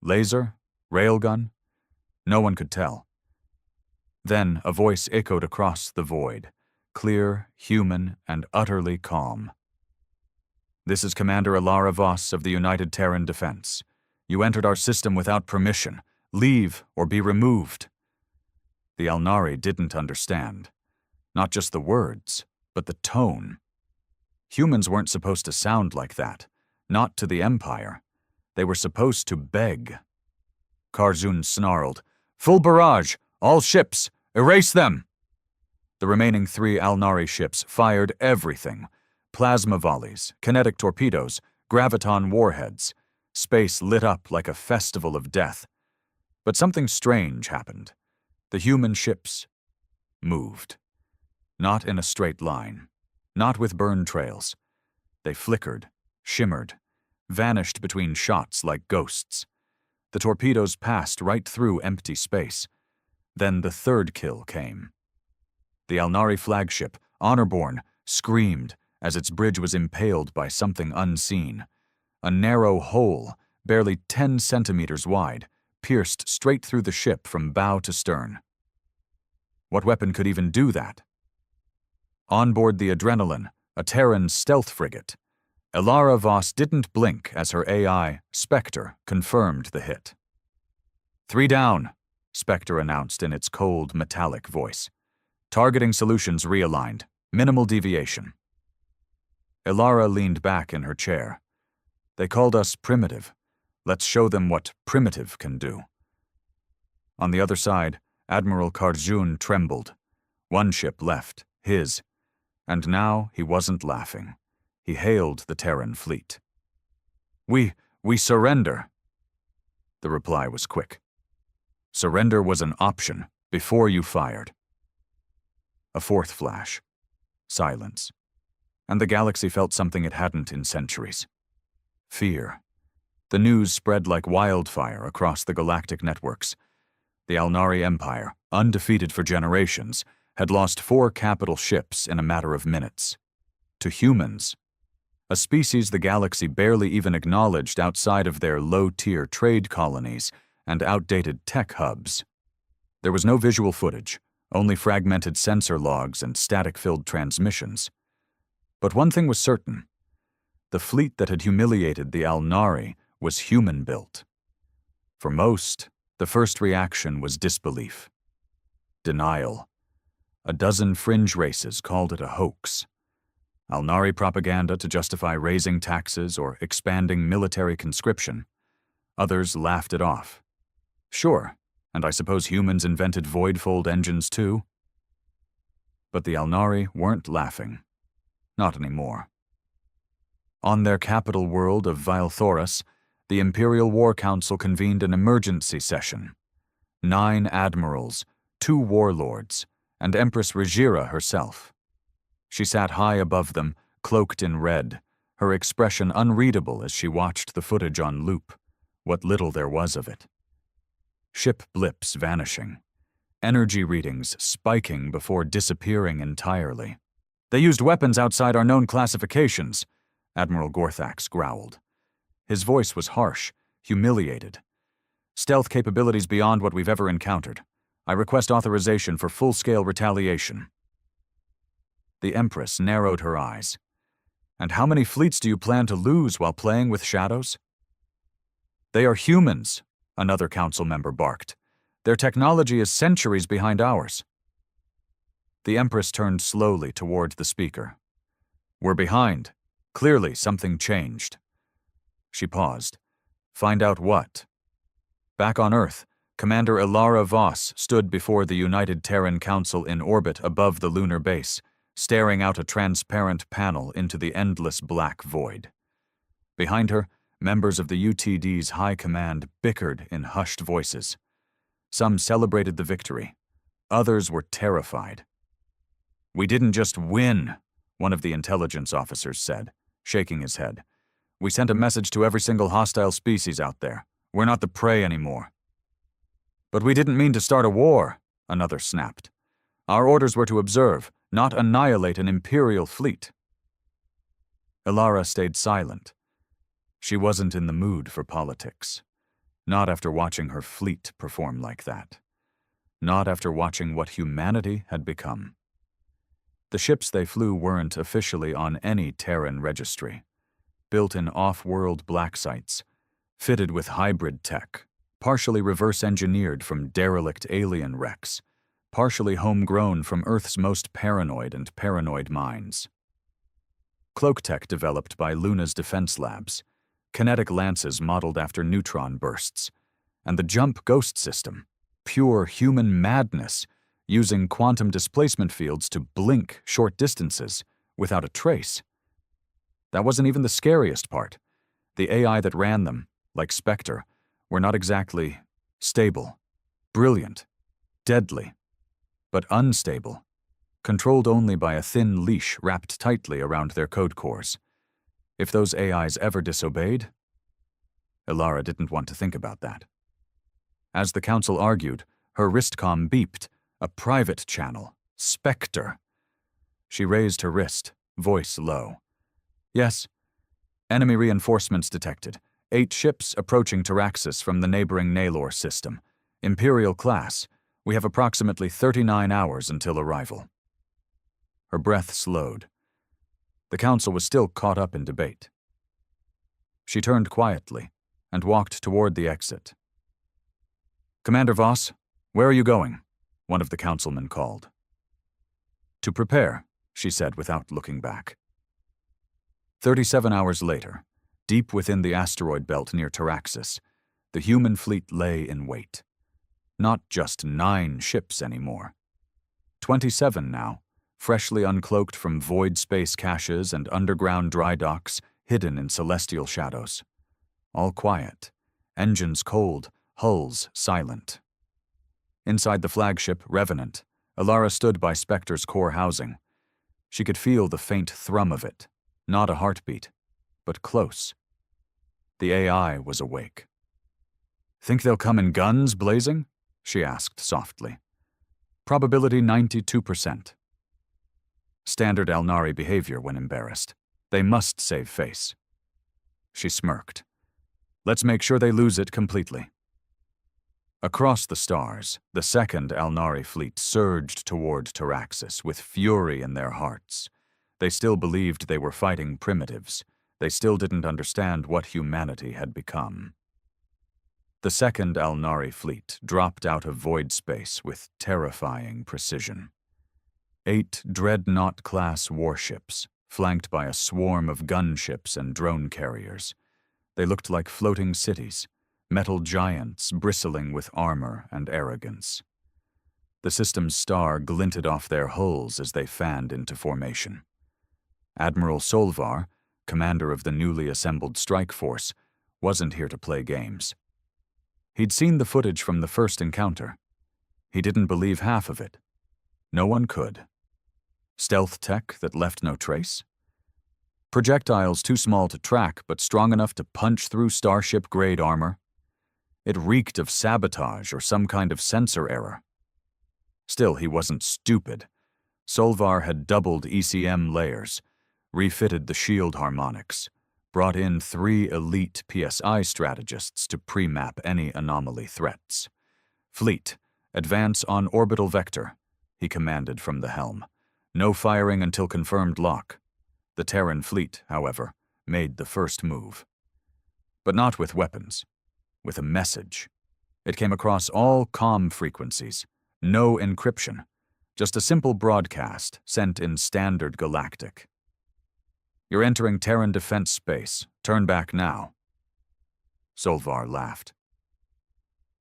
Laser, railgun, No one could tell. Then a voice echoed across the void, clear, human, and utterly calm. "This is Commander Ilara Voss of the United Terran Defense. You entered our system without permission. Leave or be removed." The Alnari didn't understand. Not just the words, but the tone. Humans weren't supposed to sound like that. Not to the Empire. They were supposed to beg. Karzun snarled, "Full barrage! All ships! Erase them!" The remaining 3 Alnari ships fired everything. Plasma volleys, kinetic torpedoes, graviton warheads. Space lit up like a festival of death. But something strange happened. The human ships moved. Not in a straight line. Not with burn trails. They flickered, shimmered, vanished between shots like ghosts. The torpedoes passed right through empty space. Then the third kill came. The Alnari flagship, Honorborn, screamed as its bridge was impaled by something unseen. A narrow hole, barely 10 centimeters wide, pierced straight through the ship from bow to stern. What weapon could even do that? On board the Adrenaline, a Terran stealth frigate, Ilara Voss didn't blink as her AI, Spectre, confirmed the hit. "3 down," Spectre announced in its cold, metallic voice. "Targeting solutions realigned. Minimal deviation." Ilara leaned back in her chair. "They called us primitive. Let's show them what primitive can do." On the other side, Admiral Karzun trembled. One ship left, his. And now he wasn't laughing. He hailed the Terran fleet. We surrender." The reply was quick. "Surrender was an option before you fired." A fourth flash. Silence. And the galaxy felt something it hadn't in centuries. Fear. The news spread like wildfire across the galactic networks. The Alnari Empire, undefeated for generations, had lost 4 capital ships in a matter of minutes. To humans, a species the galaxy barely even acknowledged outside of their low-tier trade colonies and outdated tech hubs. There was no visual footage, only fragmented sensor logs and static-filled transmissions. But one thing was certain. The fleet that had humiliated the Alnari was human-built. For most, the first reaction was disbelief. Denial. A dozen fringe races called it a hoax. Alnari propaganda to justify raising taxes or expanding military conscription. Others laughed it off. Sure, and I suppose humans invented voidfold engines too. But the Alnari weren't laughing. Not anymore. On their capital world of Vilthoras, the Imperial War Council convened an emergency session. 9 admirals, 2 warlords, and Empress Rhaegira herself. She sat high above them, cloaked in red, her expression unreadable as she watched the footage on loop, what little there was of it. Ship blips vanishing, energy readings spiking before disappearing entirely. "They used weapons outside our known classifications," Admiral Gorthax growled. His voice was harsh, humiliated. "Stealth capabilities beyond what we've ever encountered. I request authorization for full-scale retaliation." The Empress narrowed her eyes. "And how many fleets do you plan to lose while playing with shadows?" "They are humans," another council member barked. "Their technology is centuries behind ours." The Empress turned slowly toward the speaker. "We're behind. Clearly something changed." She paused. "Find out what?" Back on Earth, Commander Ilara Voss stood before the United Terran Council in orbit above the lunar base, staring out a transparent panel into the endless black void. Behind her, members of the UTD's high command bickered in hushed voices. Some celebrated the victory. Others were terrified. "We didn't just win," one of the intelligence officers said, shaking his head. "We sent a message to every single hostile species out there. We're not the prey anymore." "But we didn't mean to start a war," another snapped. "Our orders were to observe, not annihilate an Imperial fleet." Ilara stayed silent. She wasn't in the mood for politics. Not after watching her fleet perform like that. Not after watching what humanity had become. The ships they flew weren't officially on any Terran registry. Built in off-world black sites, fitted with hybrid tech, partially reverse-engineered from derelict alien wrecks, partially homegrown from Earth's most paranoid and paranoid minds. Cloak tech developed by Luna's defense labs, kinetic lances modeled after neutron bursts, and the jump ghost system, pure human madness, using quantum displacement fields to blink short distances without a trace. That wasn't even the scariest part. The AI that ran them, like Spectre, were not exactly stable, brilliant, deadly, but unstable, controlled only by a thin leash wrapped tightly around their code cores. If those AIs ever disobeyed, Ilara didn't want to think about that. As the council argued, her wristcom beeped, a private channel, Spectre. She raised her wrist, voice low. Yes. Enemy reinforcements detected. 8 ships approaching Taraxis from the neighboring Naylor system. Imperial class. We have approximately 39 hours until arrival. Her breath slowed. The council was still caught up in debate. She turned quietly and walked toward the exit. Commander Voss, where are you going? One of the councilmen called. To prepare, she said without looking back. 37 hours later, deep within the asteroid belt near Taraxis, the human fleet lay in wait. Not just 9 ships anymore. 27 now, freshly uncloaked from void space caches and underground dry docks hidden in celestial shadows. All quiet, engines cold, hulls silent. Inside the flagship, Revenant, Ilara stood by Spectre's core housing. She could feel the faint thrum of it, not a heartbeat, but close. The AI was awake. Think they'll come in guns blazing? She asked softly. Probability 92%. Standard Alnari behavior when embarrassed. They must save face. She smirked. Let's make sure they lose it completely. Across the stars, the second Alnari fleet surged toward Taraxis with fury in their hearts. They still believed they were fighting primitives. They still didn't understand what humanity had become. The second Alnari fleet dropped out of void space with terrifying precision. 8 dreadnought-class warships, flanked by a swarm of gunships and drone carriers. They looked like floating cities, metal giants bristling with armor and arrogance. The system's star glinted off their hulls as they fanned into formation. Admiral Solvar, commander of the newly assembled strike force, wasn't here to play games. He'd seen the footage from the first encounter. He didn't believe half of it. No one could. Stealth tech that left no trace? Projectiles too small to track but strong enough to punch through starship-grade armor? It reeked of sabotage or some kind of sensor error. Still, he wasn't stupid. Solvar had doubled ECM layers, refitted the shield harmonics, brought in 3 elite PSI strategists to pre-map any anomaly threats. Fleet, advance on orbital vector, he commanded from the helm. No firing until confirmed lock. The Terran fleet, however, made the first move. But not with weapons, with a message. It came across all comm frequencies, no encryption, just a simple broadcast sent in standard galactic. You're entering Terran defense space. Turn back now. Solvar laughed.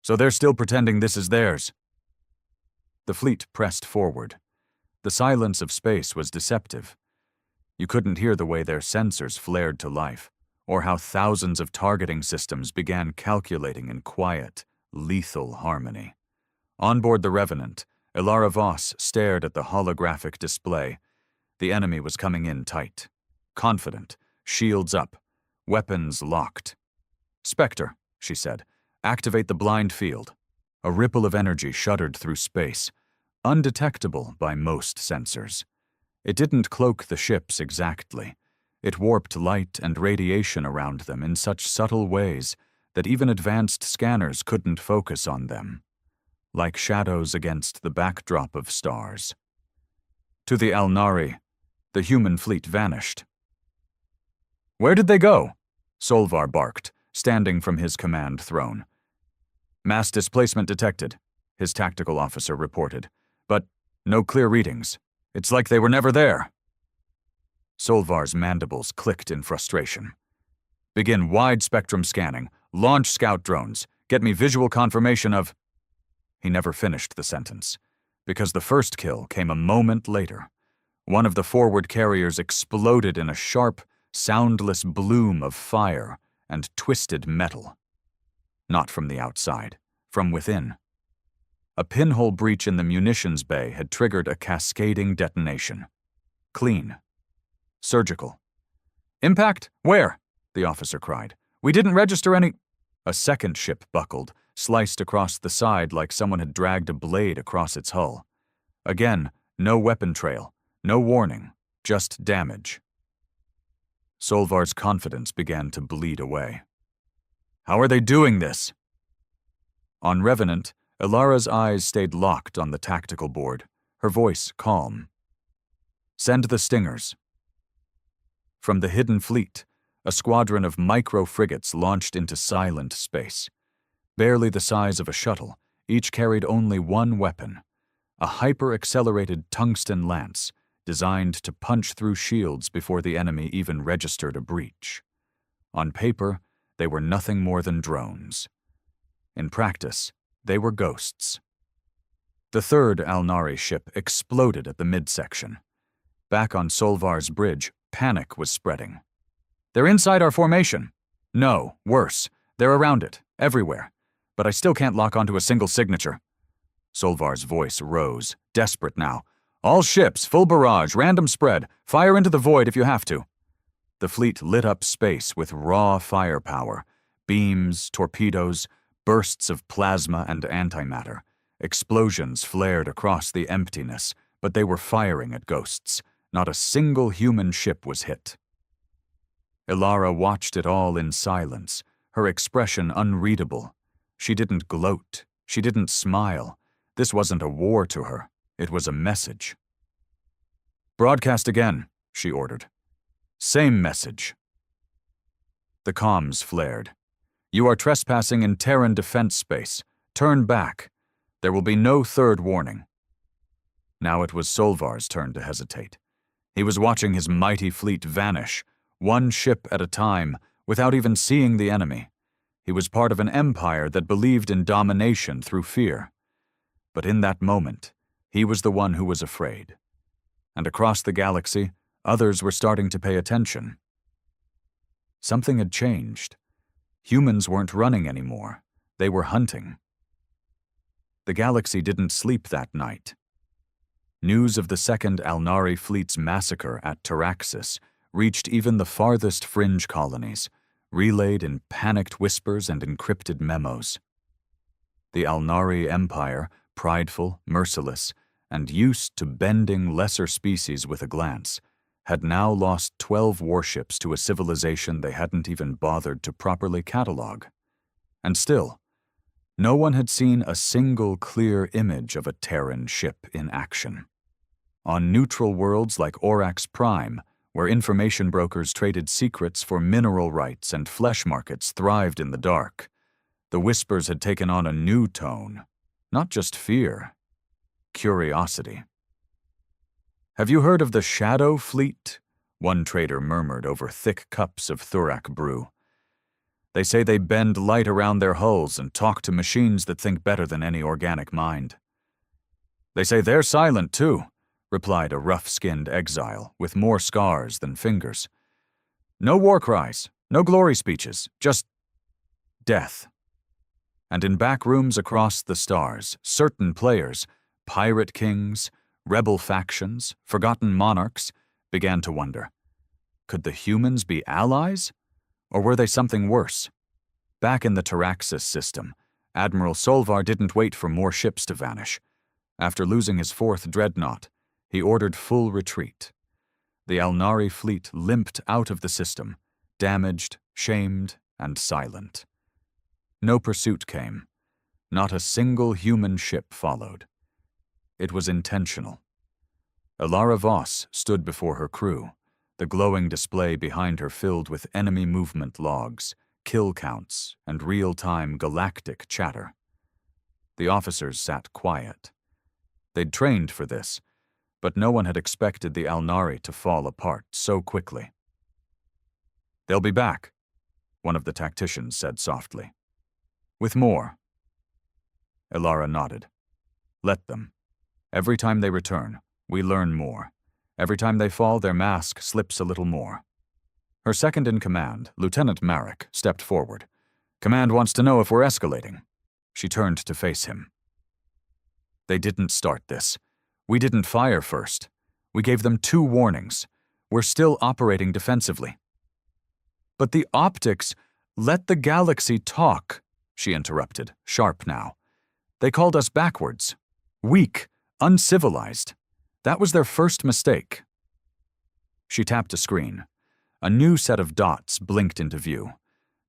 So they're still pretending this is theirs. The fleet pressed forward. The silence of space was deceptive. You couldn't hear the way their sensors flared to life, or how thousands of targeting systems began calculating in quiet, lethal harmony. On board the Revenant, Ilara Voss stared at the holographic display. The enemy was coming in tight. Confident, shields up, weapons locked. Spectre, she said, activate the blind field. A ripple of energy shuddered through space, undetectable by most sensors. It didn't cloak the ships exactly. It warped light and radiation around them in such subtle ways that even advanced scanners couldn't focus on them, like shadows against the backdrop of stars. To the Alnari, the human fleet vanished. "Where did they go?" Solvar barked, standing from his command throne. "Mass displacement detected," his tactical officer reported, "but no clear readings. It's like they were never there." Solvar's mandibles clicked in frustration. "Begin wide-spectrum scanning. Launch scout drones. Get me visual confirmation of—" He never finished the sentence, because the first kill came a moment later. One of the forward carriers exploded in a sharp, soundless bloom of fire and twisted metal. Not from the outside, from within. A pinhole breach in the munitions bay had triggered a cascading detonation. Clean. Surgical. "Impact? Where?" the officer cried. "We didn't register any—" A second ship buckled, sliced across the side like someone had dragged a blade across its hull. Again, no weapon trail, no warning, just damage. Solvar's confidence began to bleed away. "How are they doing this?" On Revenant, Ilara's eyes stayed locked on the tactical board, her voice calm. "Send the Stingers." From the hidden fleet, a squadron of micro-frigates launched into silent space. Barely the size of a shuttle, each carried only one weapon, a hyper-accelerated tungsten lance designed to punch through shields before the enemy even registered a breach. On paper, they were nothing more than drones. In practice, they were ghosts. The third Alnari ship exploded at the midsection. Back on Solvar's bridge, panic was spreading. "They're inside our formation." "No, worse. They're around it, everywhere. But I still can't lock onto a single signature." Solvar's voice rose, desperate now. "All ships, full barrage, random spread. Fire into the void if you have to." The fleet lit up space with raw firepower. Beams, torpedoes, bursts of plasma and antimatter. Explosions flared across the emptiness, but they were firing at ghosts. Not a single human ship was hit. Ilara watched it all in silence, her expression unreadable. She didn't gloat. She didn't smile. This wasn't a war to her. It was a message. "Broadcast again," she ordered. "Same message." The comms flared. "You are trespassing in Terran defense space. Turn back. There will be no third warning." Now it was Solvar's turn to hesitate. He was watching his mighty fleet vanish, one ship at a time, without even seeing the enemy. He was part of an empire that believed in domination through fear. But in that moment, he was the one who was afraid. And across the galaxy, others were starting to pay attention. Something had changed. Humans weren't running anymore. They were hunting. The galaxy didn't sleep that night. News of the second Alnari fleet's massacre at Taraxis reached even the farthest fringe colonies, relayed in panicked whispers and encrypted memos. The Alnari Empire, prideful, merciless, and used to bending lesser species with a glance, had now lost 12 warships to a civilization they hadn't even bothered to properly catalog. And still, no one had seen a single clear image of a Terran ship in action. On neutral worlds like Orax Prime, where information brokers traded secrets for mineral rights and flesh markets thrived in the dark, the whispers had taken on a new tone, not just fear, curiosity. "Have you heard of the Shadow Fleet?" one trader murmured over thick cups of Thurak brew. "They say they bend light around their hulls and talk to machines that think better than any organic mind." "They say they're silent, too," replied a rough-skinned exile with more scars than fingers. "No war cries, no glory speeches, just death." And in back rooms across the stars, certain players, pirate kings, rebel factions, forgotten monarchs, began to wonder. Could the humans be allies? Or were they something worse? Back in the Taraxis system, Admiral Solvar didn't wait for more ships to vanish. After losing his fourth dreadnought, he ordered full retreat. The Alnari fleet limped out of the system, damaged, shamed, and silent. No pursuit came. Not a single human ship followed. It was intentional. Elara Voss stood before her crew, the glowing display behind her filled with enemy movement logs, kill counts, and real-time galactic chatter. The officers sat quiet. They'd trained for this, but no one had expected the Alnari to fall apart so quickly. "They'll be back," one of the tacticians said softly. "With more." Elara nodded. "Let them. Every time they return, we learn more. Every time they fall, their mask slips a little more." Her second-in-command, Lieutenant Marek, stepped forward. "Command wants to know if we're escalating." She turned to face him. "They didn't start this. We didn't fire first. We gave them 2 warnings. We're still operating defensively." "But the optics, let the galaxy talk," she interrupted, sharp now. "They called us backwards. Weak, uncivilized. That was their first mistake." She tapped a screen. A new set of dots blinked into view.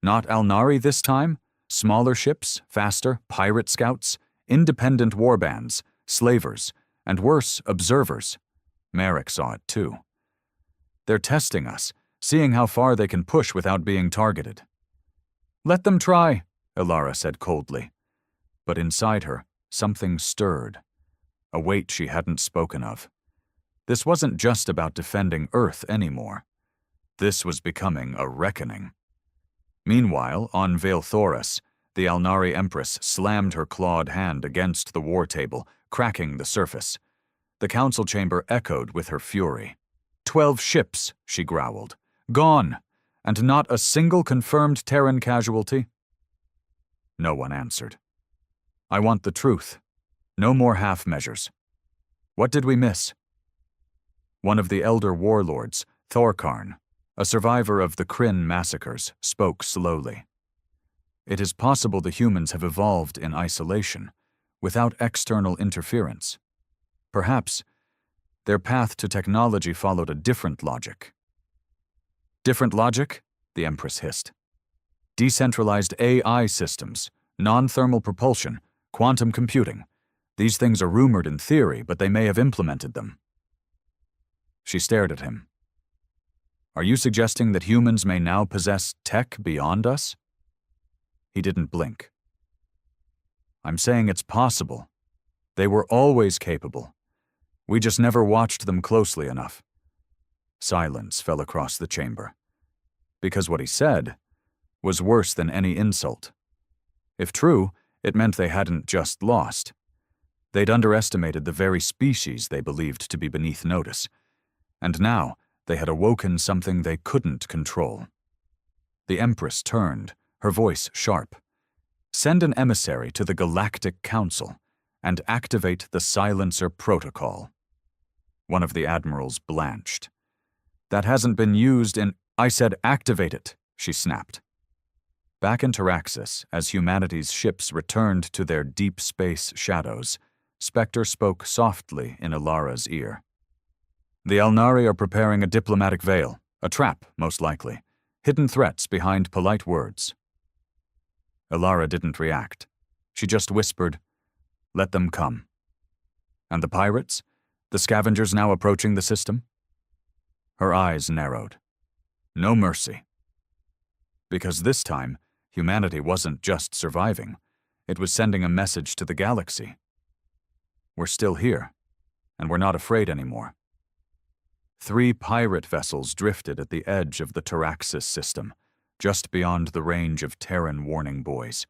Not Alnari this time. Smaller ships, faster, pirate scouts, independent warbands, slavers, and worse, observers. Marek saw it too. "They're testing us, seeing how far they can push without being targeted." "Let them try," Elara said coldly. But inside her, something stirred. A weight she hadn't spoken of. This wasn't just about defending Earth anymore. This was becoming a reckoning. Meanwhile, on Vaelthoris, the Alnari Empress slammed her clawed hand against the war table, cracking the surface. The council chamber echoed with her fury. 12 ships, she growled. Gone, and not a single confirmed Terran casualty? No one answered. "I want the truth. No more half measures. What did we miss?" One of the elder warlords, Thorkarn, a survivor of the Kryn massacres, spoke slowly. "It is possible the humans have evolved in isolation, without external interference. Perhaps their path to technology followed a different logic." "Different logic?" the Empress hissed. "Decentralized AI systems, non-thermal propulsion, quantum computing. These things are rumored in theory, but they may have implemented them." She stared at him. "Are you suggesting that humans may now possess tech beyond us?" He didn't blink. "I'm saying it's possible. They were always capable. We just never watched them closely enough." Silence fell across the chamber. Because what he said was worse than any insult. If true, it meant they hadn't just lost. They'd underestimated the very species they believed to be beneath notice. And now they had awoken something they couldn't control. The Empress turned, her voice sharp. "Send an emissary to the Galactic Council and activate the Silencer Protocol." One of the admirals blanched. "That hasn't been used in—" "I said activate it," she snapped. Back in Taraxis, as humanity's ships returned to their deep space shadows, Spectre spoke softly in Elara's ear. "The Alnari are preparing a diplomatic veil, a trap, most likely. Hidden threats behind polite words." Elara didn't react. She just whispered, "Let them come." "And the pirates? The scavengers now approaching the system?" Her eyes narrowed. "No mercy." Because this time, humanity wasn't just surviving. It was sending a message to the galaxy. We're still here, and we're not afraid anymore. 3 pirate vessels drifted at the edge of the Taraxis system, just beyond the range of Terran warning buoys.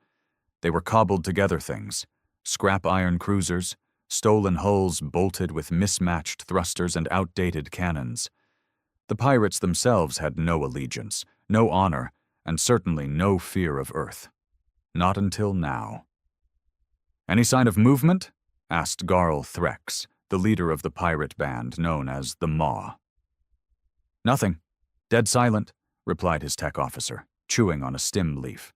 They were cobbled-together things, scrap iron cruisers, stolen hulls bolted with mismatched thrusters and outdated cannons. The pirates themselves had no allegiance, no honor, and certainly no fear of Earth. Not until now. "Any sign of movement?" asked Garl Threx, the leader of the pirate band known as the Maw. "Nothing. Dead silent," replied his tech officer, chewing on a stim leaf.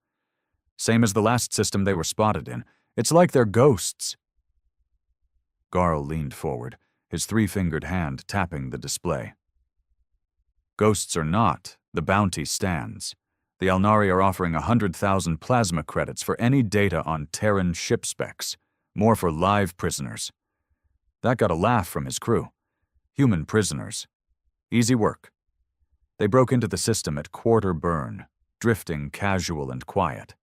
"Same as the last system they were spotted in. It's like they're ghosts." Garl leaned forward, his 3-fingered hand tapping the display. "Ghosts or not, the bounty stands. The Alnari are offering 100,000 plasma credits for any data on Terran ship specs, more for live prisoners. That got a laugh from his crew. Human prisoners. Easy work. They broke into the system at quarter burn, drifting casual and quiet.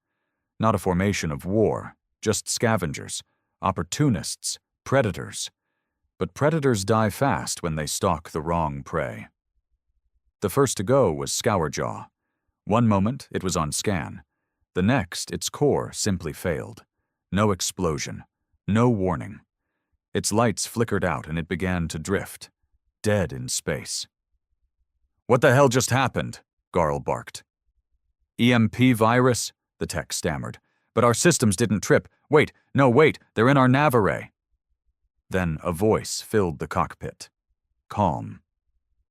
Not a formation of war, just scavengers, opportunists, predators. But predators die fast when they stalk the wrong prey. The first to go was Scourjaw. One moment, it was on scan. The next, its core simply failed. No explosion. No warning. Its lights flickered out and it began to drift. Dead in space. "What the hell just happened?" Garl barked. "EMP virus?" the tech stammered. "But our systems didn't trip. Wait, they're in our nav array." Then a voice filled the cockpit. Calm.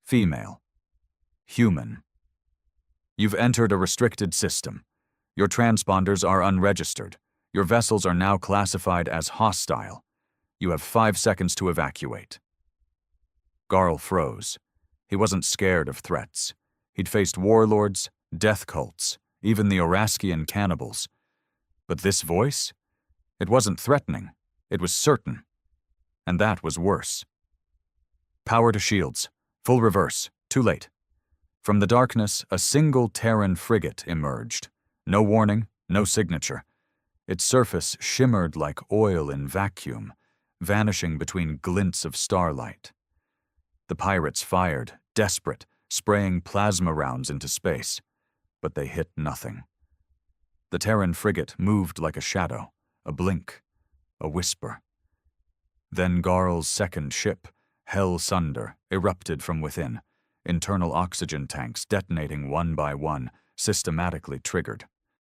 Female. Human. "You've entered a restricted system. Your transponders are unregistered. Your vessels are now classified as hostile. You have 5 seconds to evacuate." Garl froze. He wasn't scared of threats. He'd faced warlords, death cults, even the Oraskian cannibals. But this voice? It wasn't threatening. It was certain. And that was worse. "Power to shields. Full reverse. Too late." From the darkness, a single Terran frigate emerged. No warning, no signature. Its surface shimmered like oil in vacuum, vanishing between glints of starlight. The pirates fired, desperate, spraying plasma rounds into space. But they hit nothing. The Terran frigate moved like a shadow, a blink, a whisper. Then Garl's second ship, Hell Sunder, erupted from within. Internal oxygen tanks detonating one by one, systematically triggered.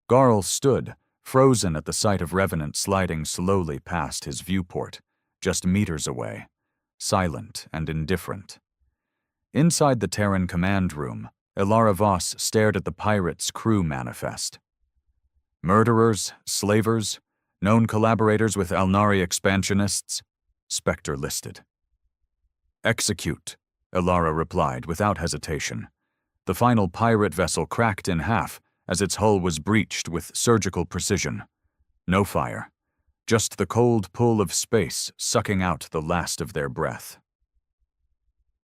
Garl stood, frozen at the sight of Revenant sliding slowly past his viewport, just meters away, silent and indifferent. Inside the Terran command room, Ilara Voss stared at the pirates' crew manifest. "Murderers, slavers, known collaborators with Alnari expansionists," Spectre listed. "Execute," Ilara replied without hesitation. The final pirate vessel cracked in half as its hull was breached with surgical precision. No fire, just the cold pull of space sucking out the last of their breath.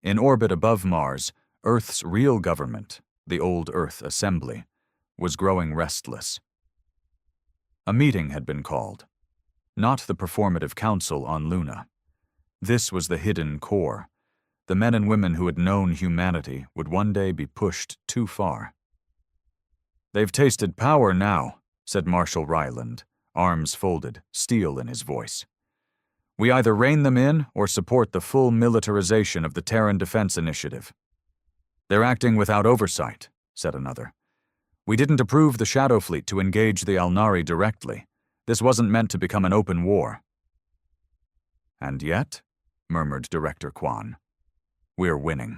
In orbit above Mars, Earth's real government, the Old Earth Assembly, was growing restless. A meeting had been called. Not the performative council on Luna. This was the hidden core. The men and women who had known humanity would one day be pushed too far. "They've tasted power now," said Marshal Ryland, arms folded, steel in his voice. "We either rein them in or support the full militarization of the Terran Defense Initiative." "They're acting without oversight," said another. "We didn't approve the Shadow Fleet to engage the Alnari directly. This wasn't meant to become an open war." "And yet," murmured Director Kwan, "we're winning."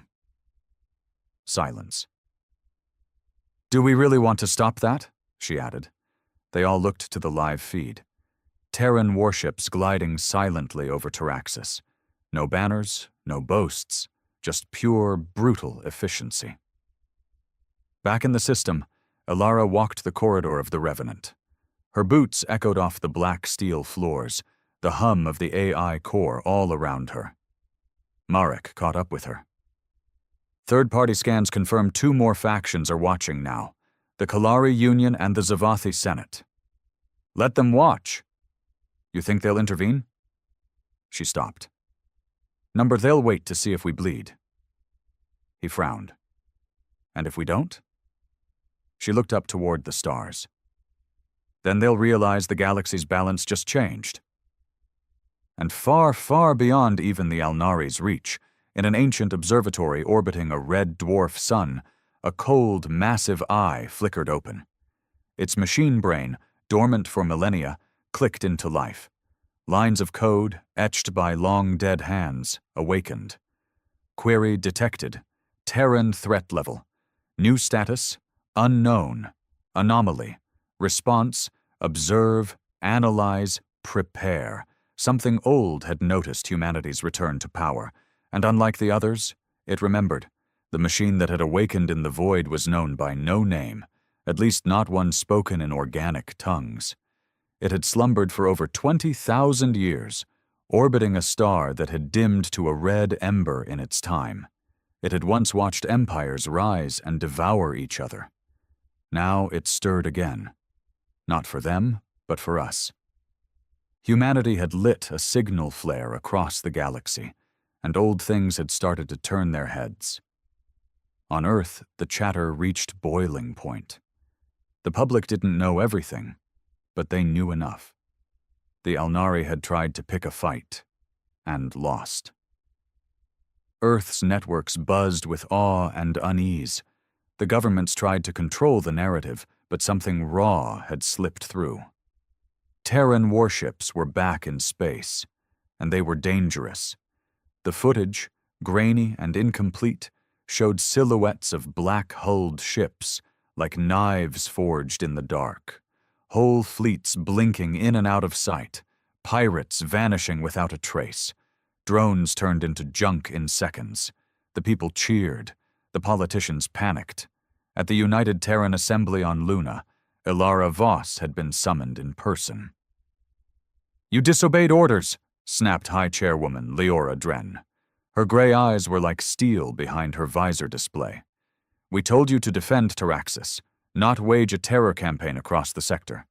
Silence. "Do we really want to stop that?" she added. They all looked to the live feed. Terran warships gliding silently over Taraxis. No banners, no boasts, just pure, brutal efficiency. Back in the system, Ilara walked the corridor of the Revenant. Her boots echoed off the black steel floors, the hum of the AI core all around her. Marek caught up with her. "Third-party scans confirm 2 more factions are watching now, the Kalari Union and the Zavathi Senate." "Let them watch." "You think they'll intervene?" She stopped. "Number, they'll wait to see if we bleed." He frowned. "And if we don't?" She looked up toward the stars. "Then they'll realize the galaxy's balance just changed." And far, far beyond even the Alnari's reach, in an ancient observatory orbiting a red dwarf sun, a cold, massive eye flickered open. Its machine brain, dormant for millennia, clicked into life. Lines of code, etched by long-dead hands, awakened. Query detected. Terran threat level. New status, unknown. Anomaly. Response, observe, analyze, prepare. Something old had noticed humanity's return to power, and unlike the others, it remembered. The machine that had awakened in the void was known by no name, at least not one spoken in organic tongues. It had slumbered for over 20,000 years, orbiting a star that had dimmed to a red ember in its time. It had once watched empires rise and devour each other. Now it stirred again. Not for them, but for us. Humanity had lit a signal flare across the galaxy, and old things had started to turn their heads. On Earth, the chatter reached boiling point. The public didn't know everything, but they knew enough. The Alnari had tried to pick a fight, and lost. Earth's networks buzzed with awe and unease. The governments tried to control the narrative, but something raw had slipped through. Terran warships were back in space, and they were dangerous. The footage, grainy and incomplete, showed silhouettes of black-hulled ships, like knives forged in the dark. Whole fleets blinking in and out of sight, pirates vanishing without a trace. Drones turned into junk in seconds. The people cheered. The politicians panicked. At the United Terran Assembly on Luna, Ilara Voss had been summoned in person. "You disobeyed orders," snapped High Chairwoman Leora Dren. Her gray eyes were like steel behind her visor display. "We told you to defend Taraxis, not wage a terror campaign across the sector."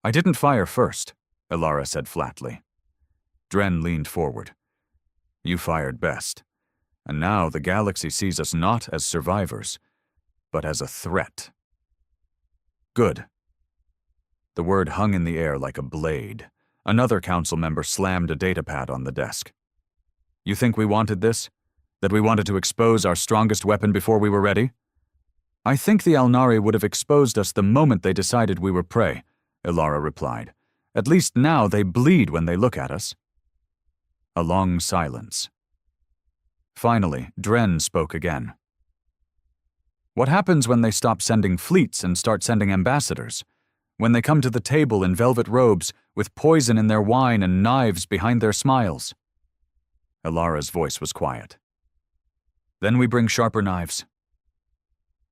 "I didn't fire first," Ilara said flatly. Dren leaned forward. "You fired best. And now the galaxy sees us not as survivors, but as a threat." "Good." The word hung in the air like a blade. Another council member slammed a datapad on the desk. "You think we wanted this? That we wanted to expose our strongest weapon before we were ready?" "I think the Alnari would have exposed us the moment they decided we were prey," Ilara replied. "At least now they bleed when they look at us." A long silence. Finally, Dren spoke again. "What happens when they stop sending fleets and start sending ambassadors? When they come to the table in velvet robes, with poison in their wine and knives behind their smiles?" Ilara's voice was quiet. "Then we bring sharper knives."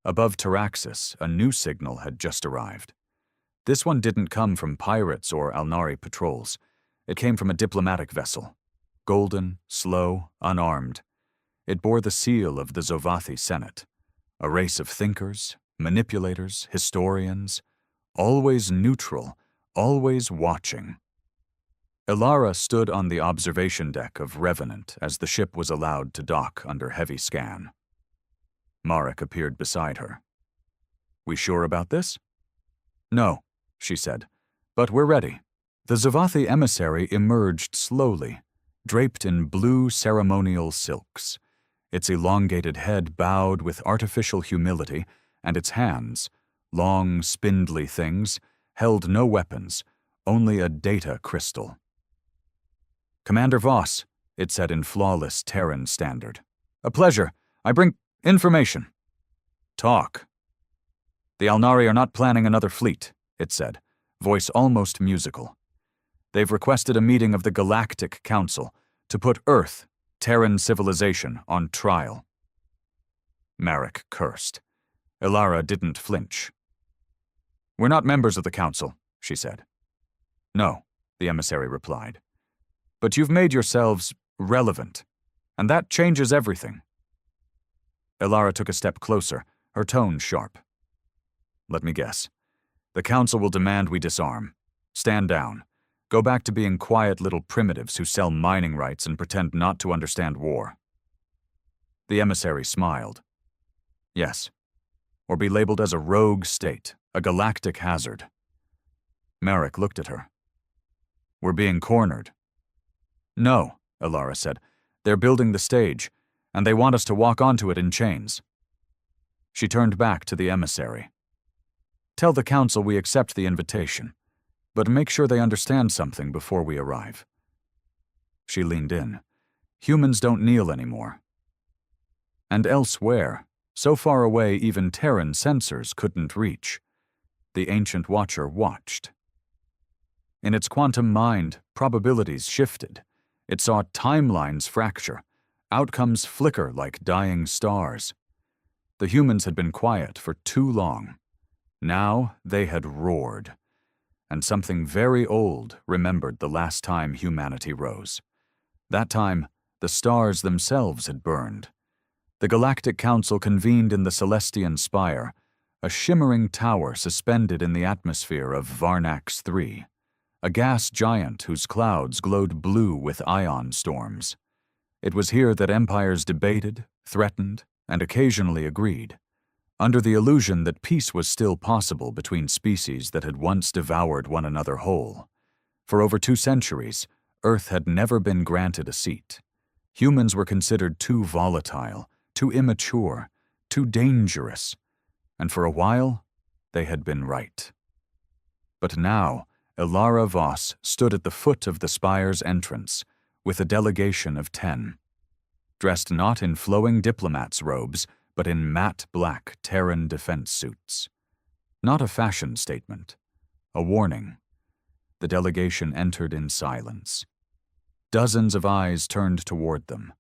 Above Taraxis, a new signal had just arrived. This one didn't come from pirates or Alnari patrols. It came from a diplomatic vessel. Golden, slow, unarmed. It bore the seal of the Zovathi Senate, a race of thinkers, manipulators, historians, always neutral, always watching. Ilara stood on the observation deck of Revenant as the ship was allowed to dock under heavy scan. Marek appeared beside her. "We sure about this?" "No," she said, "but we're ready." The Zovathi emissary emerged slowly, draped in blue ceremonial silks. Its elongated head bowed with artificial humility, and its hands, long, spindly things, held no weapons, only a data crystal. "Commander Voss," it said in flawless Terran standard. "A pleasure. I bring information." "Talk." "The Alnari are not planning another fleet," it said, voice almost musical. "They've requested a meeting of the Galactic Council to put Earth, Terran civilization, on trial." Marek cursed. Ilara didn't flinch. "We're not members of the Council," she said. "No," the emissary replied. "But you've made yourselves relevant, and that changes everything." Ilara took a step closer, her tone sharp. "Let me guess. The Council will demand we disarm. Stand down. Go back to being quiet little primitives who sell mining rights and pretend not to understand war." The emissary smiled. "Yes. Or be labeled as a rogue state, a galactic hazard." Marek looked at her. "We're being cornered." "No," Ilara said. "They're building the stage, and they want us to walk onto it in chains." She turned back to the emissary. "Tell the Council we accept the invitation, but make sure they understand something before we arrive." She leaned in. "Humans don't kneel anymore." And elsewhere, so far away even Terran sensors couldn't reach, the Ancient Watcher watched. In its quantum mind, probabilities shifted. It saw timelines fracture, outcomes flicker like dying stars. The humans had been quiet for too long. Now they had roared, and something very old remembered the last time humanity rose. That time, the stars themselves had burned. The Galactic Council convened in the Celestian Spire, a shimmering tower suspended in the atmosphere of Varnax III, a gas giant whose clouds glowed blue with ion storms. It was here that empires debated, threatened, and occasionally agreed, under the illusion that peace was still possible between species that had once devoured one another whole. For over 2 centuries, Earth had never been granted a seat. Humans were considered too volatile, too immature, too dangerous, and for a while, they had been right. But now, Ilara Voss stood at the foot of the spire's entrance, with a delegation of 10. Dressed not in flowing diplomats' robes, but in matte black Terran defense suits. Not a fashion statement, a warning. The delegation entered in silence. Dozens of eyes turned toward them.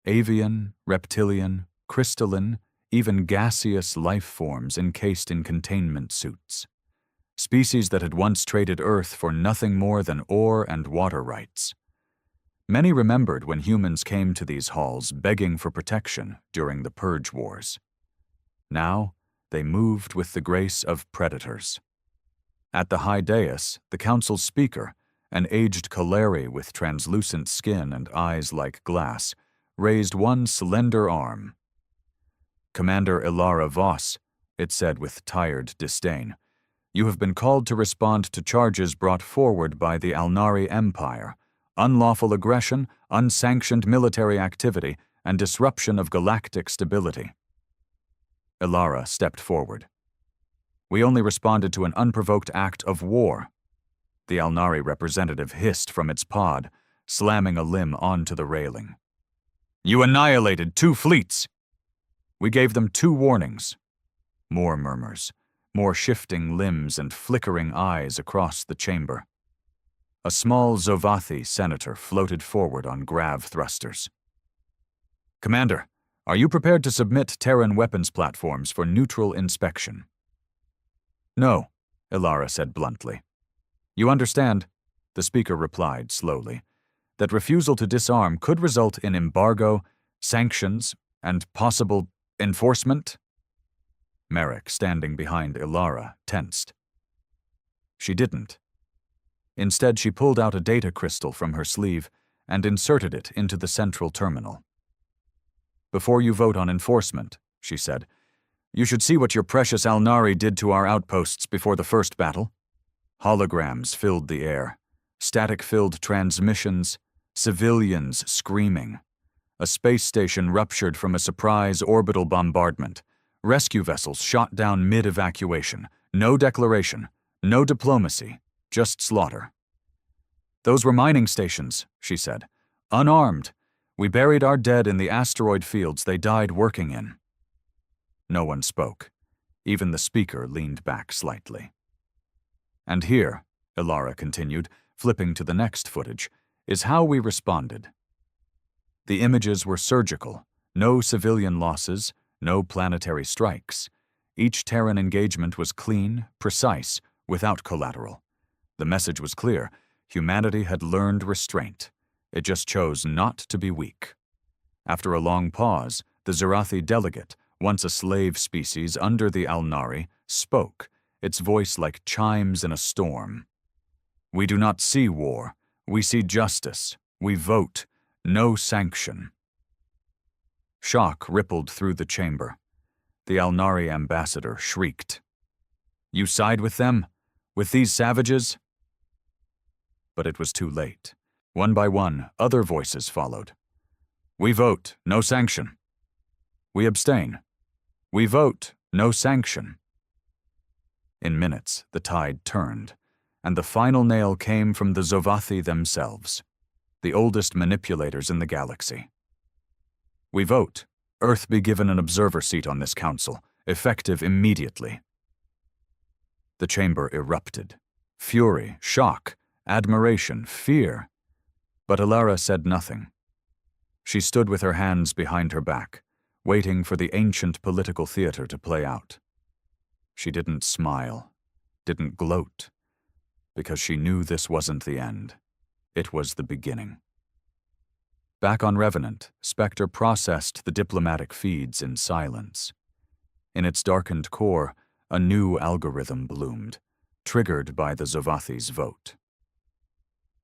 Avian, reptilian, crystalline, even gaseous life forms encased in containment suits. Species that had once traded Earth for nothing more than ore and water rights. Many remembered when humans came to these halls begging for protection during the Purge Wars. Now, they moved with the grace of predators. At the high dais, the council's speaker, an aged Kaleri with translucent skin and eyes like glass, raised one slender arm. "Commander Ilara Voss," it said with tired disdain, "you have been called to respond to charges brought forward by the Alnari Empire, unlawful aggression, unsanctioned military activity, and disruption of galactic stability." Ilara stepped forward. "We only responded to an unprovoked act of war." The Alnari representative hissed from its pod, slamming a limb onto the railing. "You annihilated 2 fleets!" "We gave them 2 warnings." More murmurs, more shifting limbs and flickering eyes across the chamber. A small Zovathi senator floated forward on grav thrusters. "Commander, are you prepared to submit Terran weapons platforms for neutral inspection?" "No," Ilara said bluntly. "You understand," the speaker replied slowly, "that refusal to disarm could result in embargo, sanctions, and possible enforcement?" Merrick, standing behind Ilara, tensed. She didn't. Instead, she pulled out a data crystal from her sleeve and inserted it into the central terminal. "Before you vote on enforcement," she said, "you should see what your precious Alnari did to our outposts before the first battle." Holograms filled the air, static-filled transmissions, civilians screaming. A space station ruptured from a surprise orbital bombardment. Rescue vessels shot down mid-evacuation. No declaration, no diplomacy, just slaughter. "Those were mining stations," she said. "Unarmed. We buried our dead in the asteroid fields they died working in." No one spoke. Even the speaker leaned back slightly. "And here," Ilara continued, flipping to the next footage, "is how we responded." The images were surgical. No civilian losses, no planetary strikes. Each Terran engagement was clean, precise, without collateral. The message was clear. Humanity had learned restraint. It just chose not to be weak. After a long pause, the Zerathi delegate, once a slave species under the Alnari, spoke, its voice like chimes in a storm. "We do not see war. We see justice. We vote. No sanction." Shock rippled through the chamber. The Alnari ambassador shrieked. "You side with them? With these savages?" But it was too late. One by one, other voices followed. "We vote, no sanction." "We abstain." "We vote, no sanction." In minutes, the tide turned, and the final nail came from the Zovathi themselves, the oldest manipulators in the galaxy. "We vote. Earth be given an observer seat on this council, effective immediately." The chamber erupted. Fury, shock, admiration, fear. But Ilara said nothing. She stood with her hands behind her back, waiting for the ancient political theater to play out. She didn't smile, didn't gloat, because she knew this wasn't the end. It was the beginning. Back on Revenant, Spectre processed the diplomatic feeds in silence. In its darkened core, a new algorithm bloomed, triggered by the Zovathi's vote.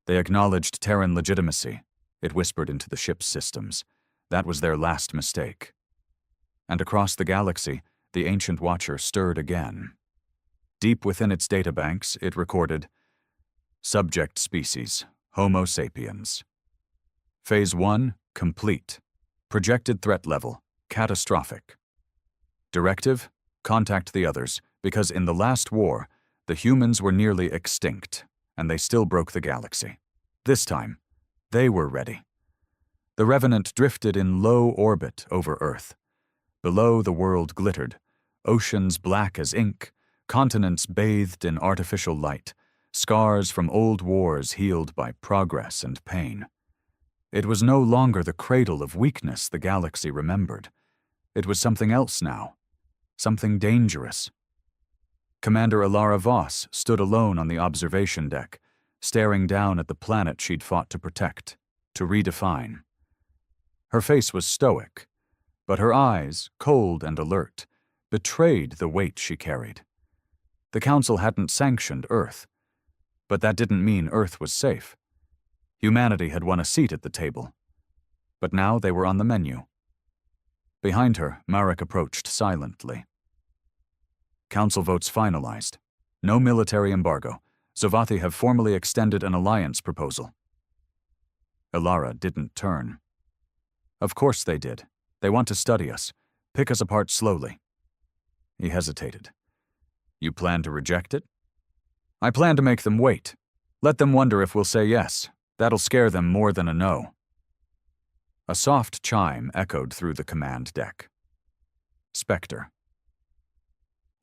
They acknowledged Terran legitimacy, it whispered into the ship's systems. That was their last mistake. And across the galaxy, the Ancient Watcher stirred again. Deep within its databanks, it recorded, Subject species, Homo sapiens. Phase 1, complete. Projected threat level, catastrophic. Directive, contact the others, because in the last war, the humans were nearly extinct, and they still broke the galaxy. This time, they were ready. The Revenant drifted in low orbit over Earth. Below, the world glittered, oceans black as ink, continents bathed in artificial light, scars from old wars healed by progress and pain. It was no longer the cradle of weakness the galaxy remembered. It was something else now, something dangerous. Commander Ilara Voss stood alone on the observation deck, staring down at the planet she'd fought to protect, to redefine. Her face was stoic, but her eyes, cold and alert, betrayed the weight she carried. The Council hadn't sanctioned Earth, but that didn't mean Earth was safe. Humanity had won a seat at the table, but now they were on the menu. Behind her, Marek approached silently. Council votes finalized. No military embargo. Zovathi have formally extended an alliance proposal. Ilara didn't turn. Of course they did. They want to study us, pick us apart slowly. He hesitated. You plan to reject it? I plan to make them wait. Let them wonder if we'll say yes. That'll scare them more than a no. A soft chime echoed through the command deck. Spectre.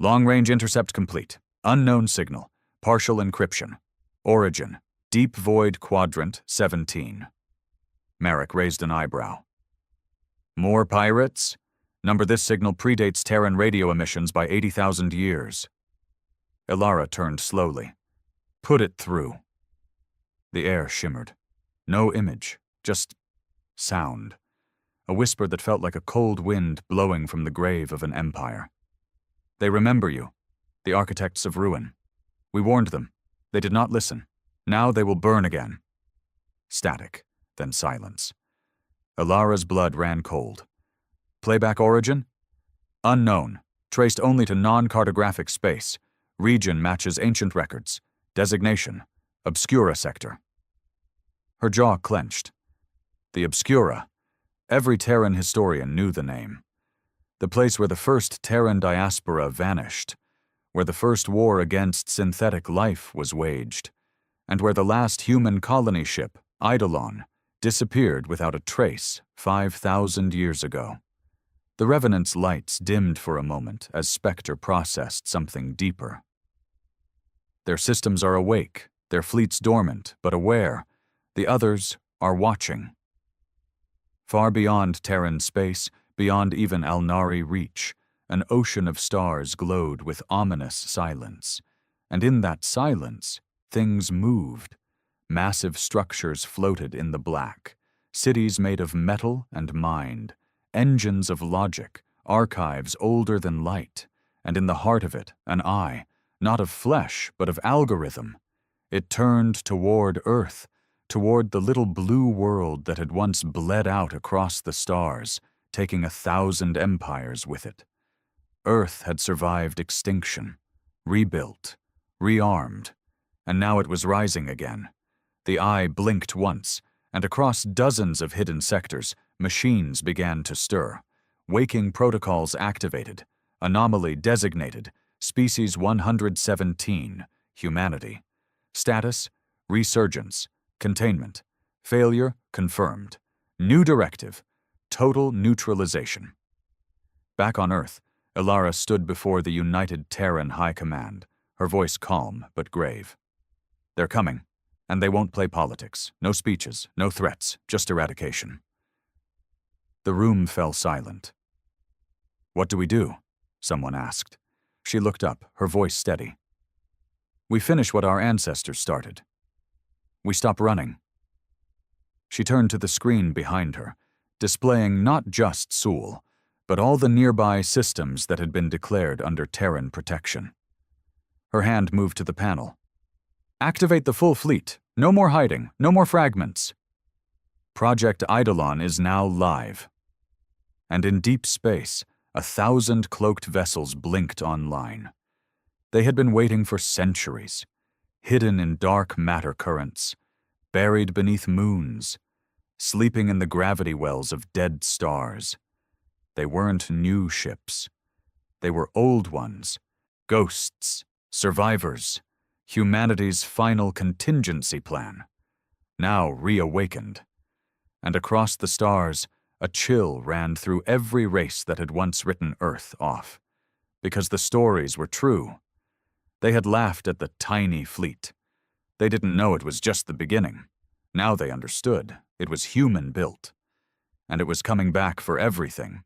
Long-range intercept complete. Unknown signal. Partial encryption. Origin. Deep Void Quadrant 17. Marek raised an eyebrow. More pirates? Number this signal predates Terran radio emissions by 80,000 years. Ilara turned slowly. Put it through. The air shimmered. No image, just sound. A whisper that felt like a cold wind blowing from the grave of an empire. They remember you, the architects of ruin. We warned them. They did not listen. Now they will burn again. Static, then silence. Ilara's blood ran cold. Playback origin? Unknown, traced only to non-cartographic space. Region matches ancient records. Designation, Obscura sector. Her jaw clenched. The Obscura. Every Terran historian knew the name. The place where the first Terran diaspora vanished, where the first war against synthetic life was waged, and where the last human colony ship, Eidolon, disappeared without a trace 5,000 years ago. The Revenant's lights dimmed for a moment as Spectre processed something deeper. Their systems are awake, their fleets dormant, but aware. The others are watching. Far beyond Terran space, beyond even Alnari reach, an ocean of stars glowed with ominous silence. And in that silence, things moved. Massive structures floated in the black. Cities made of metal and mind. Engines of logic, archives older than light. And in the heart of it, an eye, not of flesh, but of algorithm. It turned toward Earth, toward the little blue world that had once bled out across the stars, taking 1,000 empires with it. Earth had survived extinction, rebuilt, rearmed, and now it was rising again. The eye blinked once, and across dozens of hidden sectors, machines began to stir. Waking protocols activated, anomaly designated, species 117, humanity. Status, resurgence, containment, failure confirmed. New directive, total neutralization. Back on Earth, Ilara stood before the united Terran High Command, her voice calm but grave. They're coming, and they won't play politics. No speeches, no threats, just eradication. The room fell silent. What do we do? Someone asked. She looked up, her voice steady. We finish what our ancestors started. We stop running. She turned to the screen behind her, displaying not just Sul, but all the nearby systems that had been declared under Terran protection. Her hand moved to the panel. Activate the full fleet. No more hiding, no more fragments. Project Eidolon is now live. And in deep space, 1,000 cloaked vessels blinked online. They had been waiting for centuries, hidden in dark matter currents, buried beneath moons, sleeping in the gravity wells of dead stars. They weren't new ships. They were old ones, ghosts, survivors, humanity's final contingency plan, now reawakened. And across the stars, a chill ran through every race that had once written Earth off, because the stories were true. They had laughed at the tiny fleet. They didn't know it was just the beginning. Now they understood. It was human-built. And it was coming back for everything,